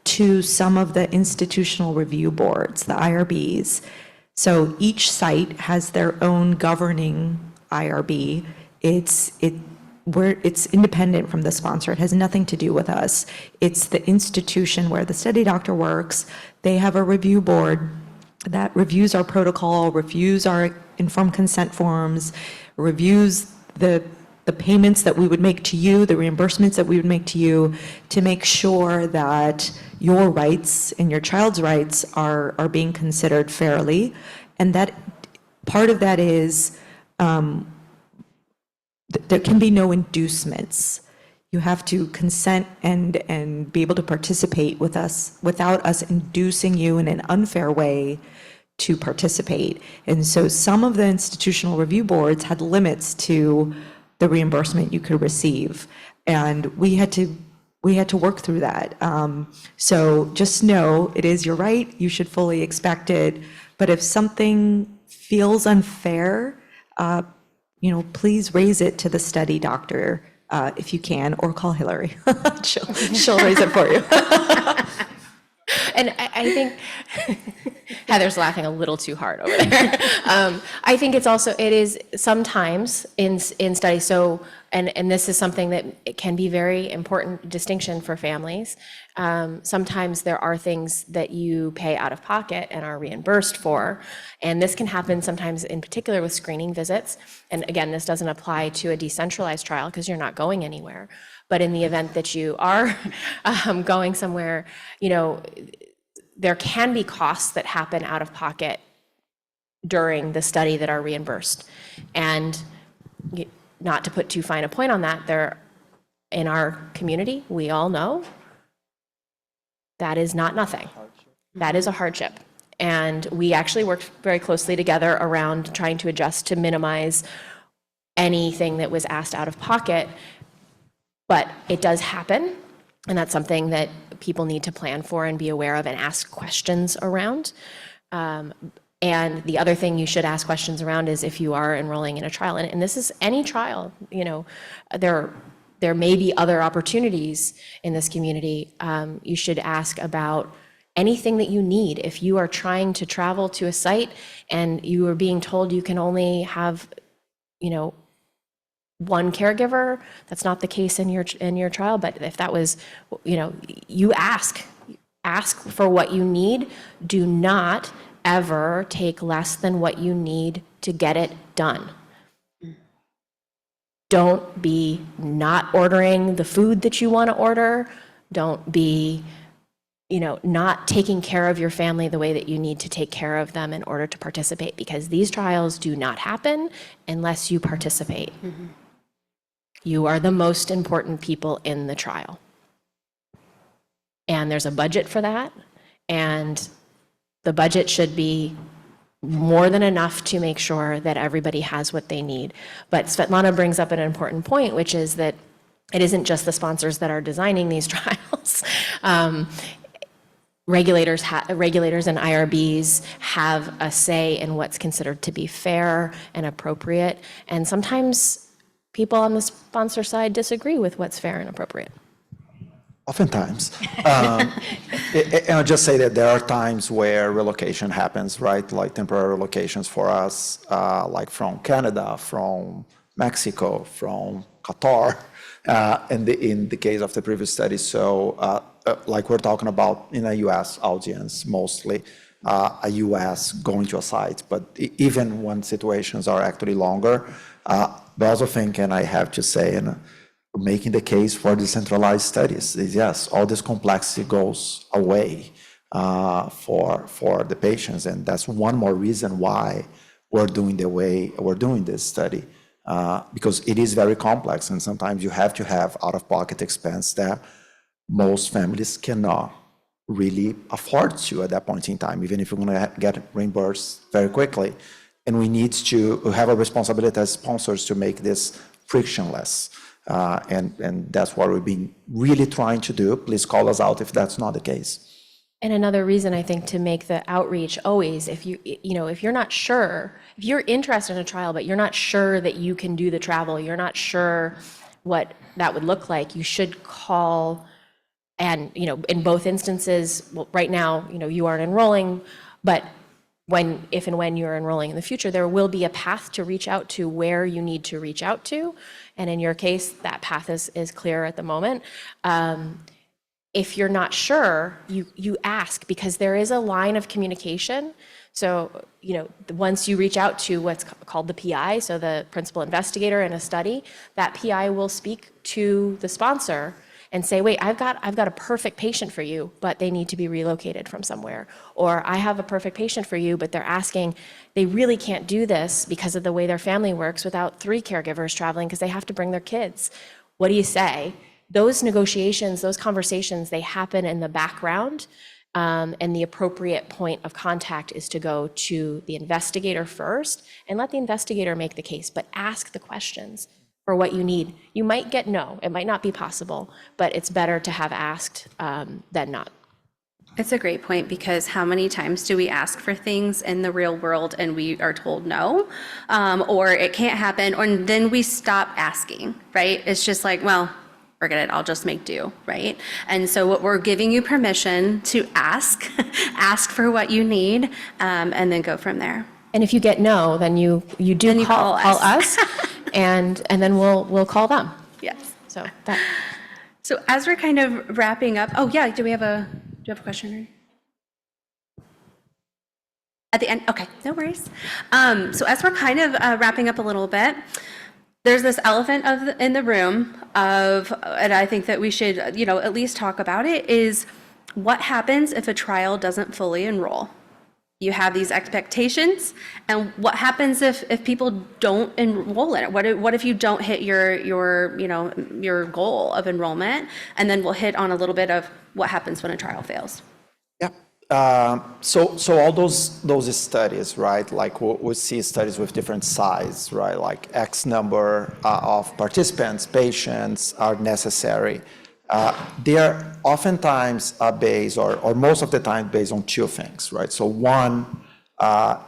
to some of the institutional review boards, the IRBs. So each site has their own governing IRB. It's independent from the sponsor. It has nothing to do with us. It's the institution where the study doctor works. They have a review board that reviews our protocol, reviews our informed consent forms, reviews the payments that we would make to you, the reimbursements that we would make to you, to make sure that your rights and your child's rights are being considered fairly. And that part of that is there can be no inducements. You have to consent and be able to participate with us without us inducing you in an unfair way to participate. And so some of the institutional review boards had limits to the reimbursement you could receive. And we had to work through that. So just know it is your right, you should fully expect it. But if something feels unfair, please raise it to the study doctor if you can, or call Hillary. she'll raise it for you. And I think Heather's laughing a little too hard over there. I think it is sometimes in studies, so, and this is something that it can be very important distinction for families. Sometimes there are things that you pay out of pocket and are reimbursed for, and this can happen sometimes in particular with screening visits. And again, this doesn't apply to a decentralized trial because you're not going anywhere. But in the event that you are going somewhere, there can be costs that happen out of pocket during the study that are reimbursed. And not to put too fine a point on that, in our community, we all know that is not nothing. That is a hardship. And we actually worked very closely together around trying to adjust to minimize anything that was asked out of pocket. But it does happen, and that's something that people need to plan for and be aware of and ask questions around. And the other thing you should ask questions around is if you are enrolling in a trial, and this is any trial, there may be other opportunities in this community. You should ask about anything that you need. If you are trying to travel to a site and you are being told you can only have, one caregiver, that's not the case in your trial, but if that was, you ask for what you need. Do not ever take less than what you need to get it done. Don't be not ordering the food that you want to order. Don't be, not taking care of your family the way that you need to take care of them in order to participate, because these trials do not happen unless you participate. Mm-hmm. You are the most important people in the trial. And there's a budget for that, and the budget should be more than enough to make sure that everybody has what they need. But Svetlana brings up an important point, which is that it isn't just the sponsors that are designing these trials. Regulators and IRBs have a say in what's considered to be fair and appropriate, and sometimes people on the sponsor side disagree with what's fair and appropriate. Oftentimes. And I'll just say that there are times where relocation happens, right? Like temporary relocations for us, like from Canada, from Mexico, from Qatar, in the case of the previous study. So like we're talking about in a US audience, mostly a US going to a site, but even when situations are actually longer, but I also think, and I have to say, and making the case for decentralized studies is yes, all this complexity goes away for the patients, and that's one more reason why we're doing the way we're doing this study, because it is very complex, and sometimes you have to have out-of-pocket expense that most families cannot really afford to at that point in time, even if you're going to get reimbursed very quickly. And we need to have a responsibility as sponsors to make this frictionless. And that's what we've been really trying to do. Please call us out if that's not the case. And another reason I think to make the outreach always, if you're not sure, if you're interested in a trial, but you're not sure that you can do the travel, you're not sure what that would look like, you should call. And in both instances, well, right now, you aren't enrolling, but if and when you're enrolling in the future, there will be a path to reach out to where you need to reach out to. And in your case, that path is clear at the moment. If you're not sure, you ask, because there is a line of communication. So, once you reach out to what's called the PI, so the principal investigator in a study, that PI will speak to the sponsor and say, wait, I've got a perfect patient for you, but they need to be relocated from somewhere. Or I have a perfect patient for you, but they're asking, they really can't do this because of the way their family works without 3 caregivers traveling because they have to bring their kids. What do you say? Those negotiations, those conversations, they happen in the background, and the appropriate point of contact is to go to the investigator first and let the investigator make the case, but ask the questions for what you need. You might get no, it might not be possible, but it's better to have asked than not. It's a great point, because how many times do we ask for things in the real world and we are told no, or it can't happen, or then we stop asking, right? It's just like, well, forget it, I'll just make do, right? And so what we're giving you permission to ask, ask for what you need, and then go from there. And if you get no, then you do call us. And then we'll call them. Yes. So as we're kind of wrapping up, oh yeah, do you have a question? At the end? Okay, no worries. So as we're kind of wrapping up a little bit, there's this elephant in the room and I think that we should, at least talk about it, is what happens if a trial doesn't fully enroll? You have these expectations, and what happens if people don't enroll in it? What if you don't hit your goal of enrollment? And then we'll hit on a little bit of what happens when a trial fails. Yeah. So all those studies, right? Like we see studies with different size, right? Like X number of participants, patients are necessary. They are oftentimes based, or most of the time, based on 2 things, right? So one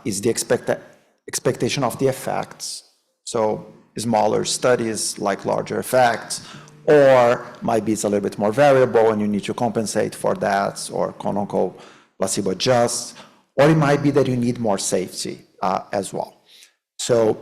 is the expectation of the effects. So smaller studies like larger effects, or might be it's a little bit more variable and you need to compensate for that, or quote-unquote placebo adjust, or it might be that you need more safety as well. So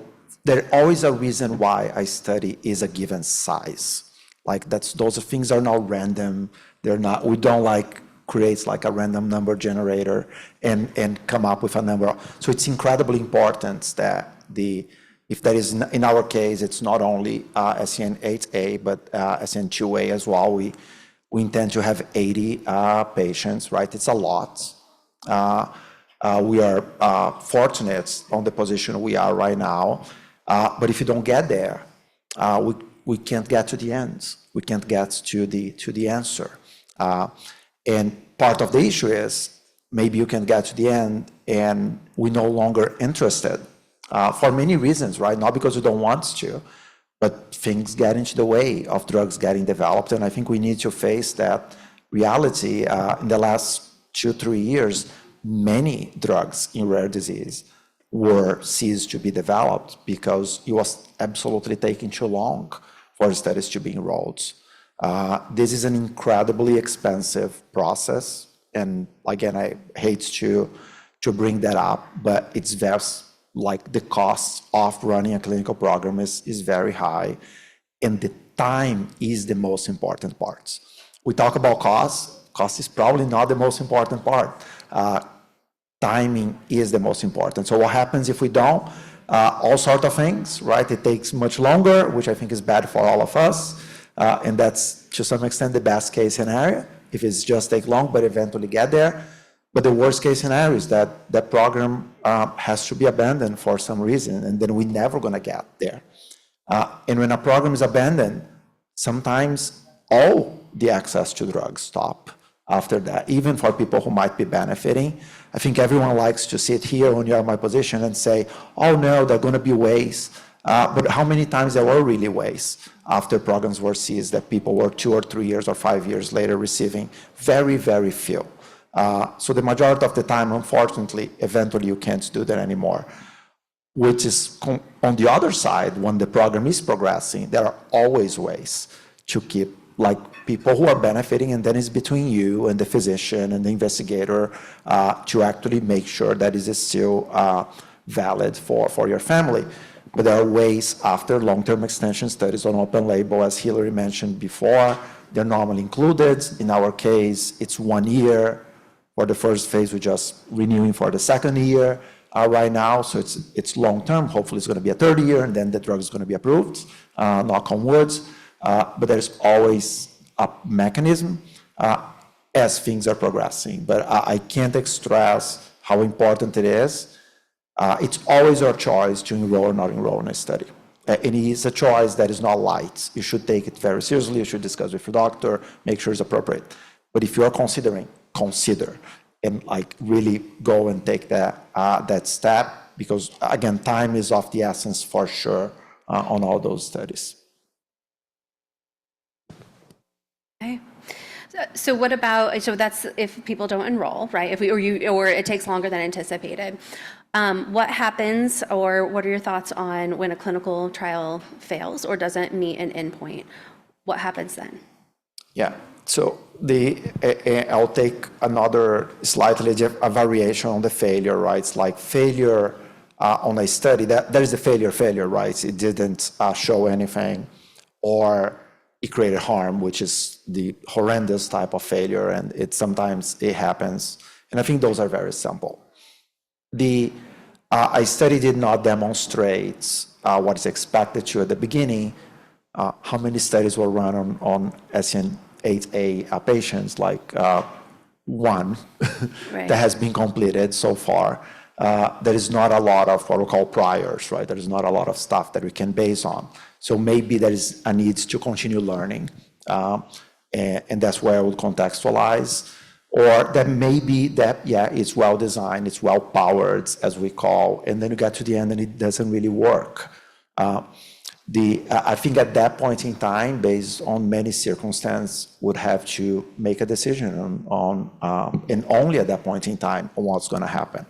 there's always a reason why a study is a given size. Like those things are not random. They're not, we don't create a random number generator and come up with a number. So it's incredibly important that if there is, in our case, it's not only SCN8A, but SCN2A as well. We intend to have 80 patients, right? It's a lot. We are fortunate on the position we are right now. But if you don't get there, we can't get to the end. We can't get to the answer. And part of the issue is maybe you can get to the end and we're no longer interested for many reasons, right? Not because we don't want to, but things get into the way of drugs getting developed. And I think we need to face that reality. In the last 2-3 years, many drugs in rare disease were ceased to be developed because it was absolutely taking too long for studies to be enrolled. This is an incredibly expensive process. And again, I hate to bring that up, but it's vast, like the cost of running a clinical program is very high. And the time is the most important part. We talk about cost. Cost is probably not the most important part. Timing is the most important. So what happens if we don't? All sorts of things, right? It takes much longer, which I think is bad for all of us. And that's to some extent the best case scenario, if it's just take long, but eventually get there. But the worst case scenario is that that program has to be abandoned for some reason, and then we're never gonna get there. And when a program is abandoned, sometimes all the access to drugs stop after that, even for people who might be benefiting. I think everyone likes to sit here when you're in my position and say, oh no, there are gonna be ways. But how many times there were really ways after programs were seized that people were 2 or 3 years or 5 years later receiving? Very, very few. So the majority of the time, unfortunately, eventually you can't do that anymore. Which is on the other side, when the program is progressing, there are always ways to keep like people who are benefiting, and then it's between you and the physician and the investigator to actually make sure that it is still valid for your family. But there are ways after long-term extension studies on open label, as Hillary mentioned before, they're normally included. In our case, it's 1 year. For the first phase, we're just renewing for the second year right now. So it's long-term. Hopefully it's gonna be a third year, and then the drug is gonna be approved, knock on wood. But there's always a mechanism as things are progressing. But I can't express how important it is. It's always our choice to enroll or not enroll in a study. And it is a choice that is not light. You should take it very seriously. You should discuss with your doctor, make sure it's appropriate. But if you're considering, consider and like really go and take that step, because again, time is of the essence for sure on all those studies. Okay. So what about, so that's if people don't enroll, right? If we, or it takes longer than anticipated. What happens, or what are your thoughts on when a clinical trial fails or doesn't meet an endpoint? What happens then? Yeah, so I'll take another slightly a variation on the failure, right? It's like failure on a study, that there is a failure, right? It didn't show anything, or it created harm, which is the horrendous type of failure, and sometimes it happens. And I think those are very simple. A study did not demonstrate what is expected to at the beginning. How many studies were run on SCN8A patients? Like one Right. that has been completed so far. There is not a lot of what we call priors, right? There is not a lot of stuff that we can base on. So maybe there is a need to continue learning. And that's where I would contextualize. Or that maybe that, yeah, it's well designed, it's well powered, as we call, and then you get to the end and it doesn't really work. I think at that point in time, based on many circumstances, would have to make a decision on and only at that point in time, on what's gonna happen.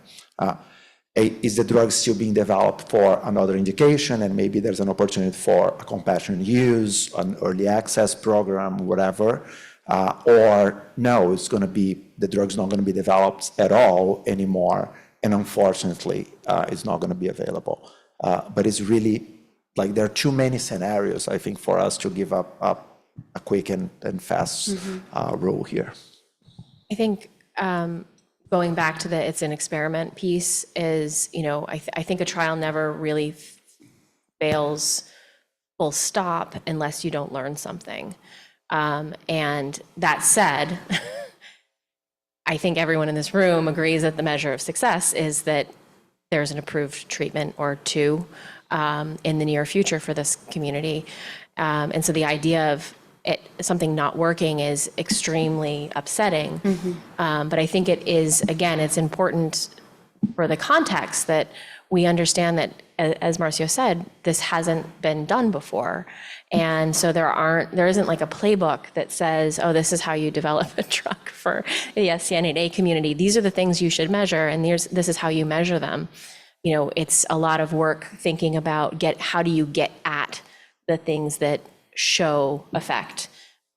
Is the drug still being developed for another indication, and maybe there's an opportunity for a compassionate use, an early access program, whatever, or no, it's gonna be, the drug's not gonna be developed at all anymore, and unfortunately, it's not gonna be available. But it's really, like, there are too many scenarios, I think, for us to give up a quick and fast rule here. I think going back to the it's an experiment piece is, you know, I think a trial never really fails full stop unless you don't learn something. And that said, I think everyone in this room agrees that the measure of success is that there's an approved treatment or two in the near future for this community. And so the idea of something not working is extremely upsetting. But I think it is, again, it's important for the context that we understand that, as Marcio said, this hasn't been done before. And so there isn't like a playbook that says, oh, this is how you develop a drug for the SCN8A community. These are the things you should measure, and this is how you measure them. You know, it's a lot of work thinking about how do you get at the things that show effect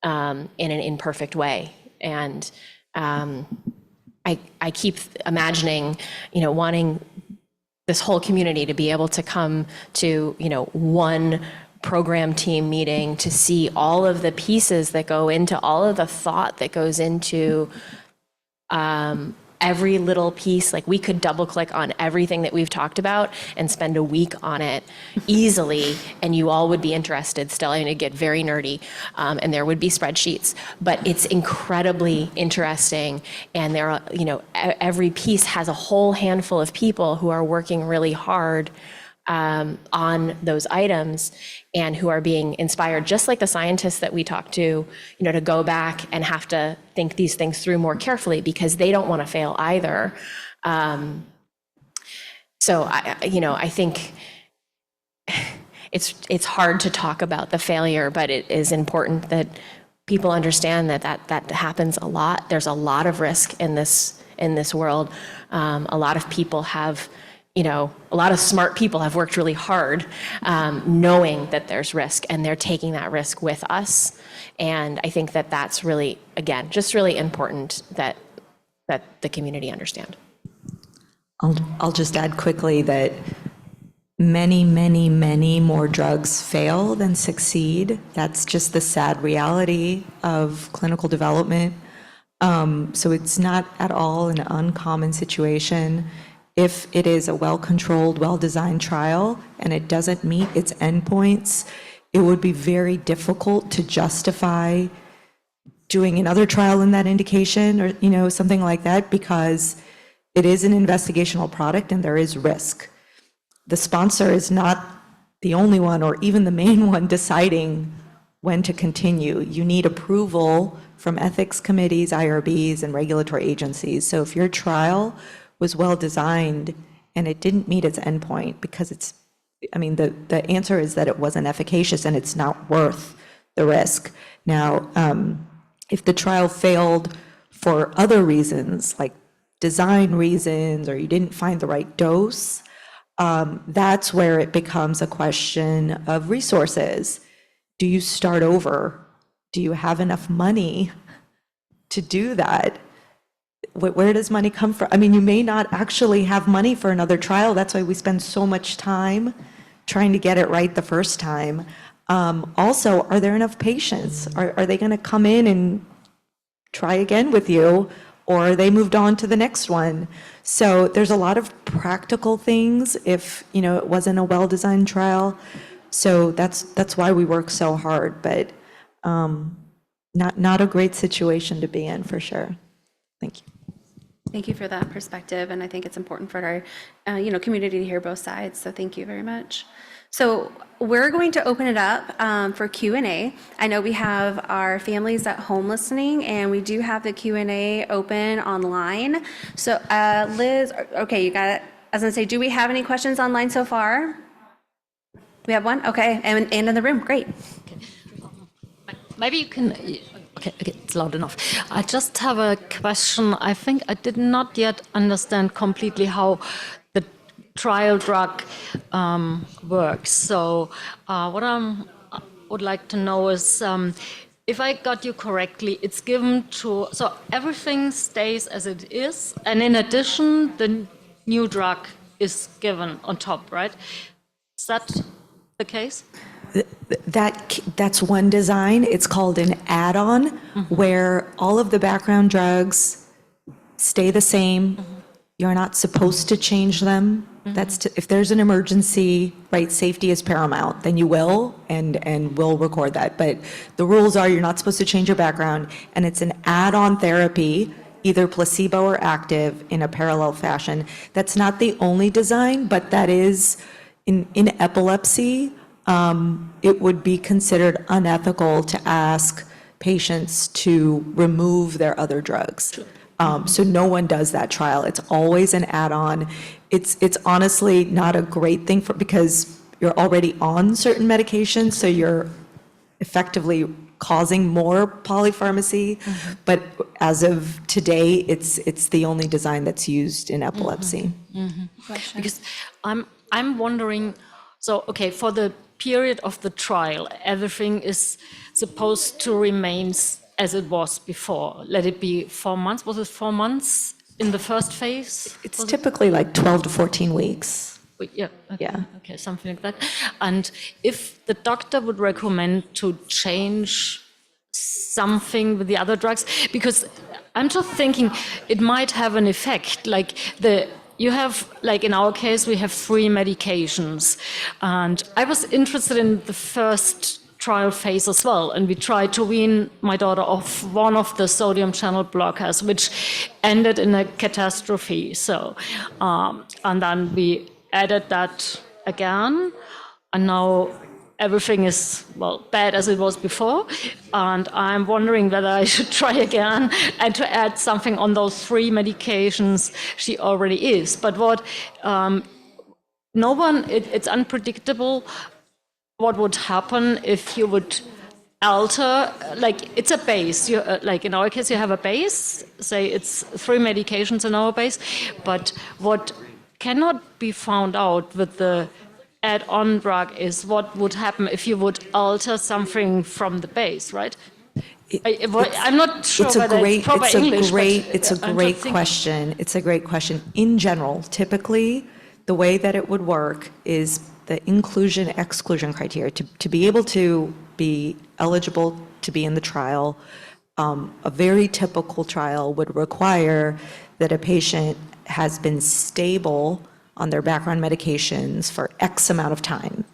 in an imperfect way. And I keep imagining, you know, wanting this whole community to be able to come to, you know, one program team meeting to see all of the pieces that go into, all of the thought that goes into every little piece. Like, we could double click on everything that we've talked about and spend a week on it easily, and you all would be interested still. I mean, it'd get very nerdy, and there would be spreadsheets, but it's incredibly interesting. And there are, you know, every piece has a whole handful of people who are working really hard on those items, and who are being inspired, just like the scientists that we talk to, you know, to go back and have to think these things through more carefully, because they don't want to fail either. So I think it's hard to talk about the failure, but it is important that people understand that happens a lot. There's a lot of risk in this world. A lot of people have, you know, a lot of smart people have worked really hard, knowing that there's risk, and they're taking that risk with us. And I think that that's really, again, just really important that the community understand. I'll just add quickly that many, many, many more drugs fail than succeed. That's just the sad reality of clinical development. So it's not at all an uncommon situation. If it is a well-controlled, well-designed trial and it doesn't meet its endpoints, it would be very difficult to justify doing another trial in that indication, or, you know, something like that, because it is an investigational product and there is risk. The sponsor is not the only one or even the main one deciding when to continue. You need approval from ethics committees, IRBs, and regulatory agencies. So if your trial was well designed and it didn't meet its endpoint, because the answer is that it wasn't efficacious and it's not worth the risk. Now, if the trial failed for other reasons, like design reasons, or you didn't find the right dose, that's where it becomes a question of resources. Do you start over? Do you have enough money to do that? Where does money come from? I mean, you may not actually have money for another trial. That's why we spend so much time trying to get it right the first time. Also, are there enough patients? Are they going to come in and try again with you, or are they moved on to the next one? So there's a lot of practical things if, you know, it wasn't a well-designed trial. So that's why we work so hard, but not a great situation to be in, for sure. Thank you. Thank you for that perspective, and I think it's important for our community to hear both sides, so thank you very much. So we're going to open it up for Q&A. I know we have our families at home listening, and we do have the Q&A open online. So Liz, okay, you got it. I was gonna say, do we have any questions online so far? We have one? Okay, and in the room, great. Maybe you can, okay, it's loud enough. I just have a question. I think I did not yet understand completely how the trial drug works. So what I would like to know is, if I got you correctly, it's given to, so everything stays as it is, and in addition, the new drug is given on top, right? Is that the case? That's one design. It's called an add-on, where all of the background drugs stay the same. You're not supposed to change them. If there's an emergency, right, safety is paramount, then you will, and we'll record that. But the rules are you're not supposed to change your background, and it's an add-on therapy, either placebo or active, in a parallel fashion. That's not the only design, but that is in epilepsy. it would be considered unethical to ask patients to remove their other drugs. So no one does that trial. It's always an add-on. It's honestly not a great thing because you're already on certain medications, so you're effectively causing more polypharmacy. But as of today, it's the only design that's used in epilepsy. Because I'm wondering, so, okay, for the period of the trial, everything is supposed to remain as it was before. Let it be 4 months. Was it 4 months in the first phase? It's typically like 12 to 14 weeks. Yeah. Okay, Yeah. okay, something like that. And if the doctor would recommend to change something with the other drugs, because I'm just thinking it might have an effect. Like you have, like in our case, we have 3 medications, and I was interested in the first trial phase as well, and we tried to wean my daughter off one of the sodium channel blockers, which ended in a catastrophe. So, and then we added that again, and now everything is, well, bad as it was before, and I'm wondering whether I should try again and to add something on those 3 medications she already is. But what, no one, it's unpredictable what would happen if you would alter, like it's a base, you, like in our case you have a base, say it's 3 medications in our base, but what cannot be found out with the add-on drug is what would happen if you would alter something from the base, right? I'm not sure whether it's proper English. It's a great question. It's a great question. In general, typically, the way that it would work is the inclusion-exclusion criteria. To be able to be eligible to be in the trial, a very typical trial would require that a patient has been stable on their background medications for X amount of time,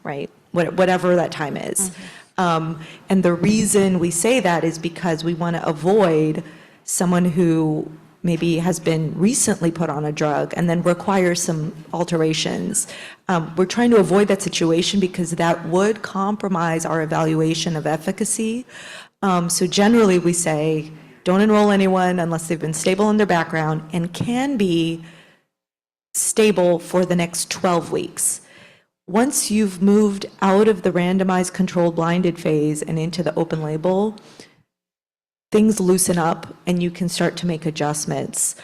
right? Whatever that time is. And the reason we say that is because we want to avoid someone who maybe has been recently put on a drug and then requires some alterations. We're trying to avoid that situation because that would compromise our evaluation of efficacy. So generally we say, don't enroll anyone unless they've been stable in their background and can be stable for the next 12 weeks. Once you've moved out of the randomized controlled blinded phase and into the open label, things loosen up and you can start to make adjustments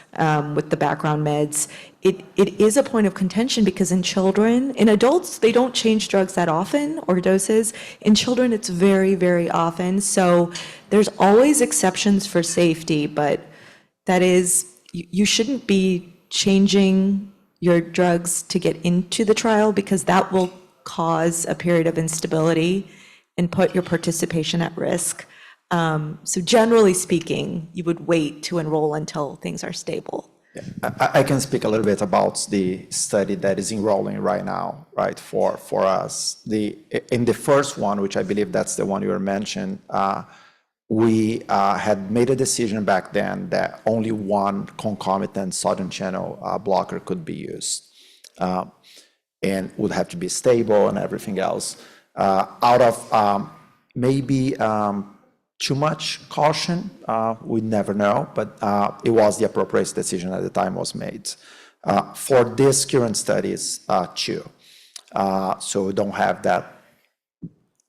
with the background meds. It is a point of contention because in children, in adults, they don't change drugs that often or doses. In children, it's very, very often. So there's always exceptions for safety, but that is, you shouldn't be changing your drugs to get into the trial because that will cause a period of instability and put your participation at risk. So generally speaking, you would wait to enroll until things are stable. Yeah. I can speak a little bit about the study that is enrolling right now, right, for us. In the first one, which I believe that's the one you were mentioned, we had made a decision back then that only one concomitant sodium channel blocker could be used and would have to be stable and everything else. Out of maybe too much caution, we never know, but it was the appropriate decision at the time was made. For this current studies, 2. So we don't have that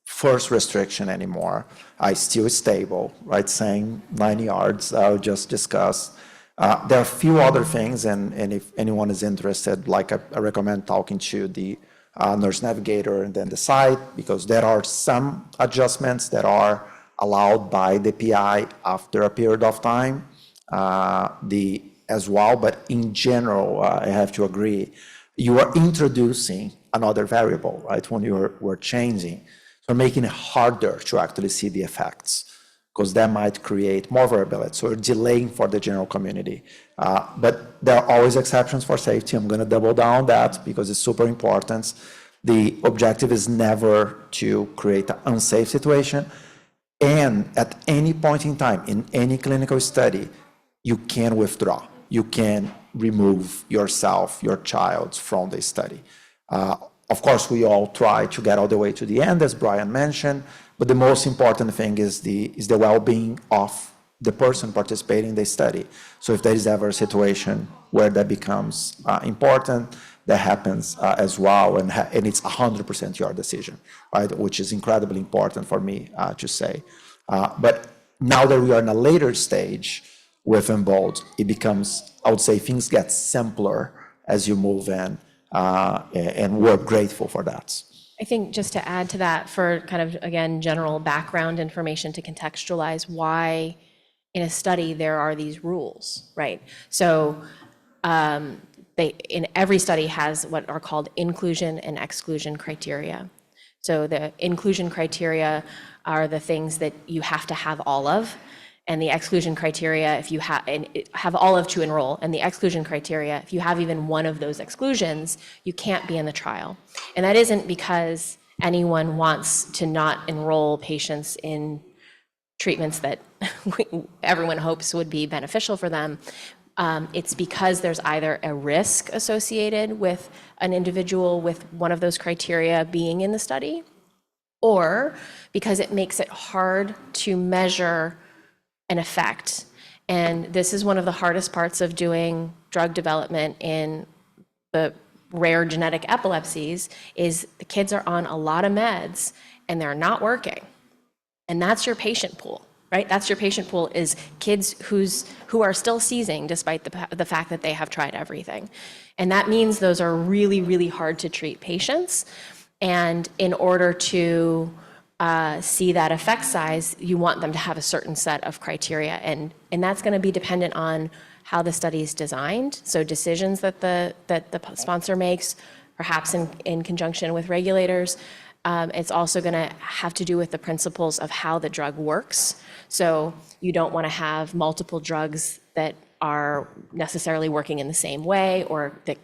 first restriction anymore. I still stable, right? Same 9 yards, I'll just discuss. There are a few other things, and if anyone is interested, like I recommend talking to the nurse navigator and then the site, because there are some adjustments that are allowed by the PI after a period of time as well. But in general, I have to agree, you are introducing another variable, right, when we're changing. So making it harder to actually see the effects, because that might create more variability. So we're delaying for the general community. But there are always exceptions for safety. I'm going to double down on that because it's super important. The objective is never to create an unsafe situation. And at any point in time, in any clinical study, you can withdraw. You can remove yourself, your child from the study. of course, we all try to get all the way to the end, as Brian mentioned, but the most important thing is the well-being of the person participating in the study. So if there is ever a situation where that becomes important, that happens as well, and it's 100% your decision, right? Which is incredibly important for me to say. But now that we are in a later stage with Embold, it becomes, I would say, things get simpler as you move in, and we're grateful for that. I think just to add to that, for kind of, again, general background information to contextualize why in a study there are these rules, right? So in every study has what are called inclusion and exclusion criteria. So the inclusion criteria are the things that you have to have all of, and the exclusion criteria, if you have all of to enroll, and the exclusion criteria, if you have even one of those exclusions, you can't be in the trial. And that isn't because anyone wants to not enroll patients in treatments that everyone hopes would be beneficial for them. It's because there's either a risk associated with an individual with one of those criteria being in the study, or because it makes it hard to measure an effect. And this is one of the hardest parts of doing drug development in the rare genetic epilepsies, is the kids are on a lot of meds and they're not working. And that's your patient pool, right? That's your patient pool, is kids who are still seizing despite the fact that they have tried everything. And that means those are really, really hard to treat patients. And in order to see that effect size, you want them to have a certain set of criteria. And that's going to be dependent on how the study is designed. So decisions that the sponsor makes, perhaps in conjunction with regulators. It's also going to have to do with the principles of how the drug works. So you don't want to have multiple drugs that are necessarily working in the same way, or that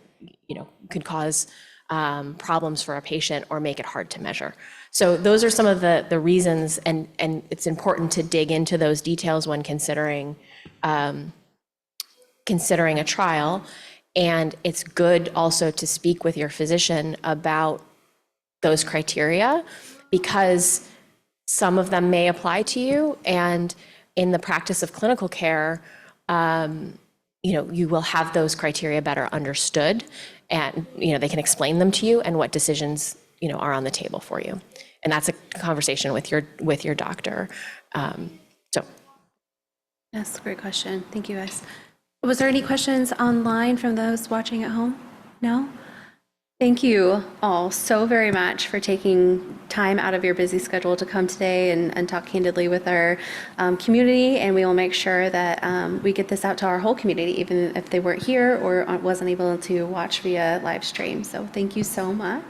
could cause problems for a patient or make it hard to measure. So those are some of the reasons, and it's important to dig into those details when considering a trial. And it's good also to speak with your physician about those criteria, because some of them may apply to you, and in the practice of clinical care, you will have those criteria better understood, and they can explain them to you and what decisions are on the table for you. And that's a conversation with your doctor. That's a great question. Thank you, guys. Was there any questions online from those watching at home? No? Thank you all so very much for taking time out of your busy schedule to come today and talk candidly with our community. And we will make sure that we get this out to our whole community, even if they weren't here or wasn't able to watch via live stream. So thank you so much.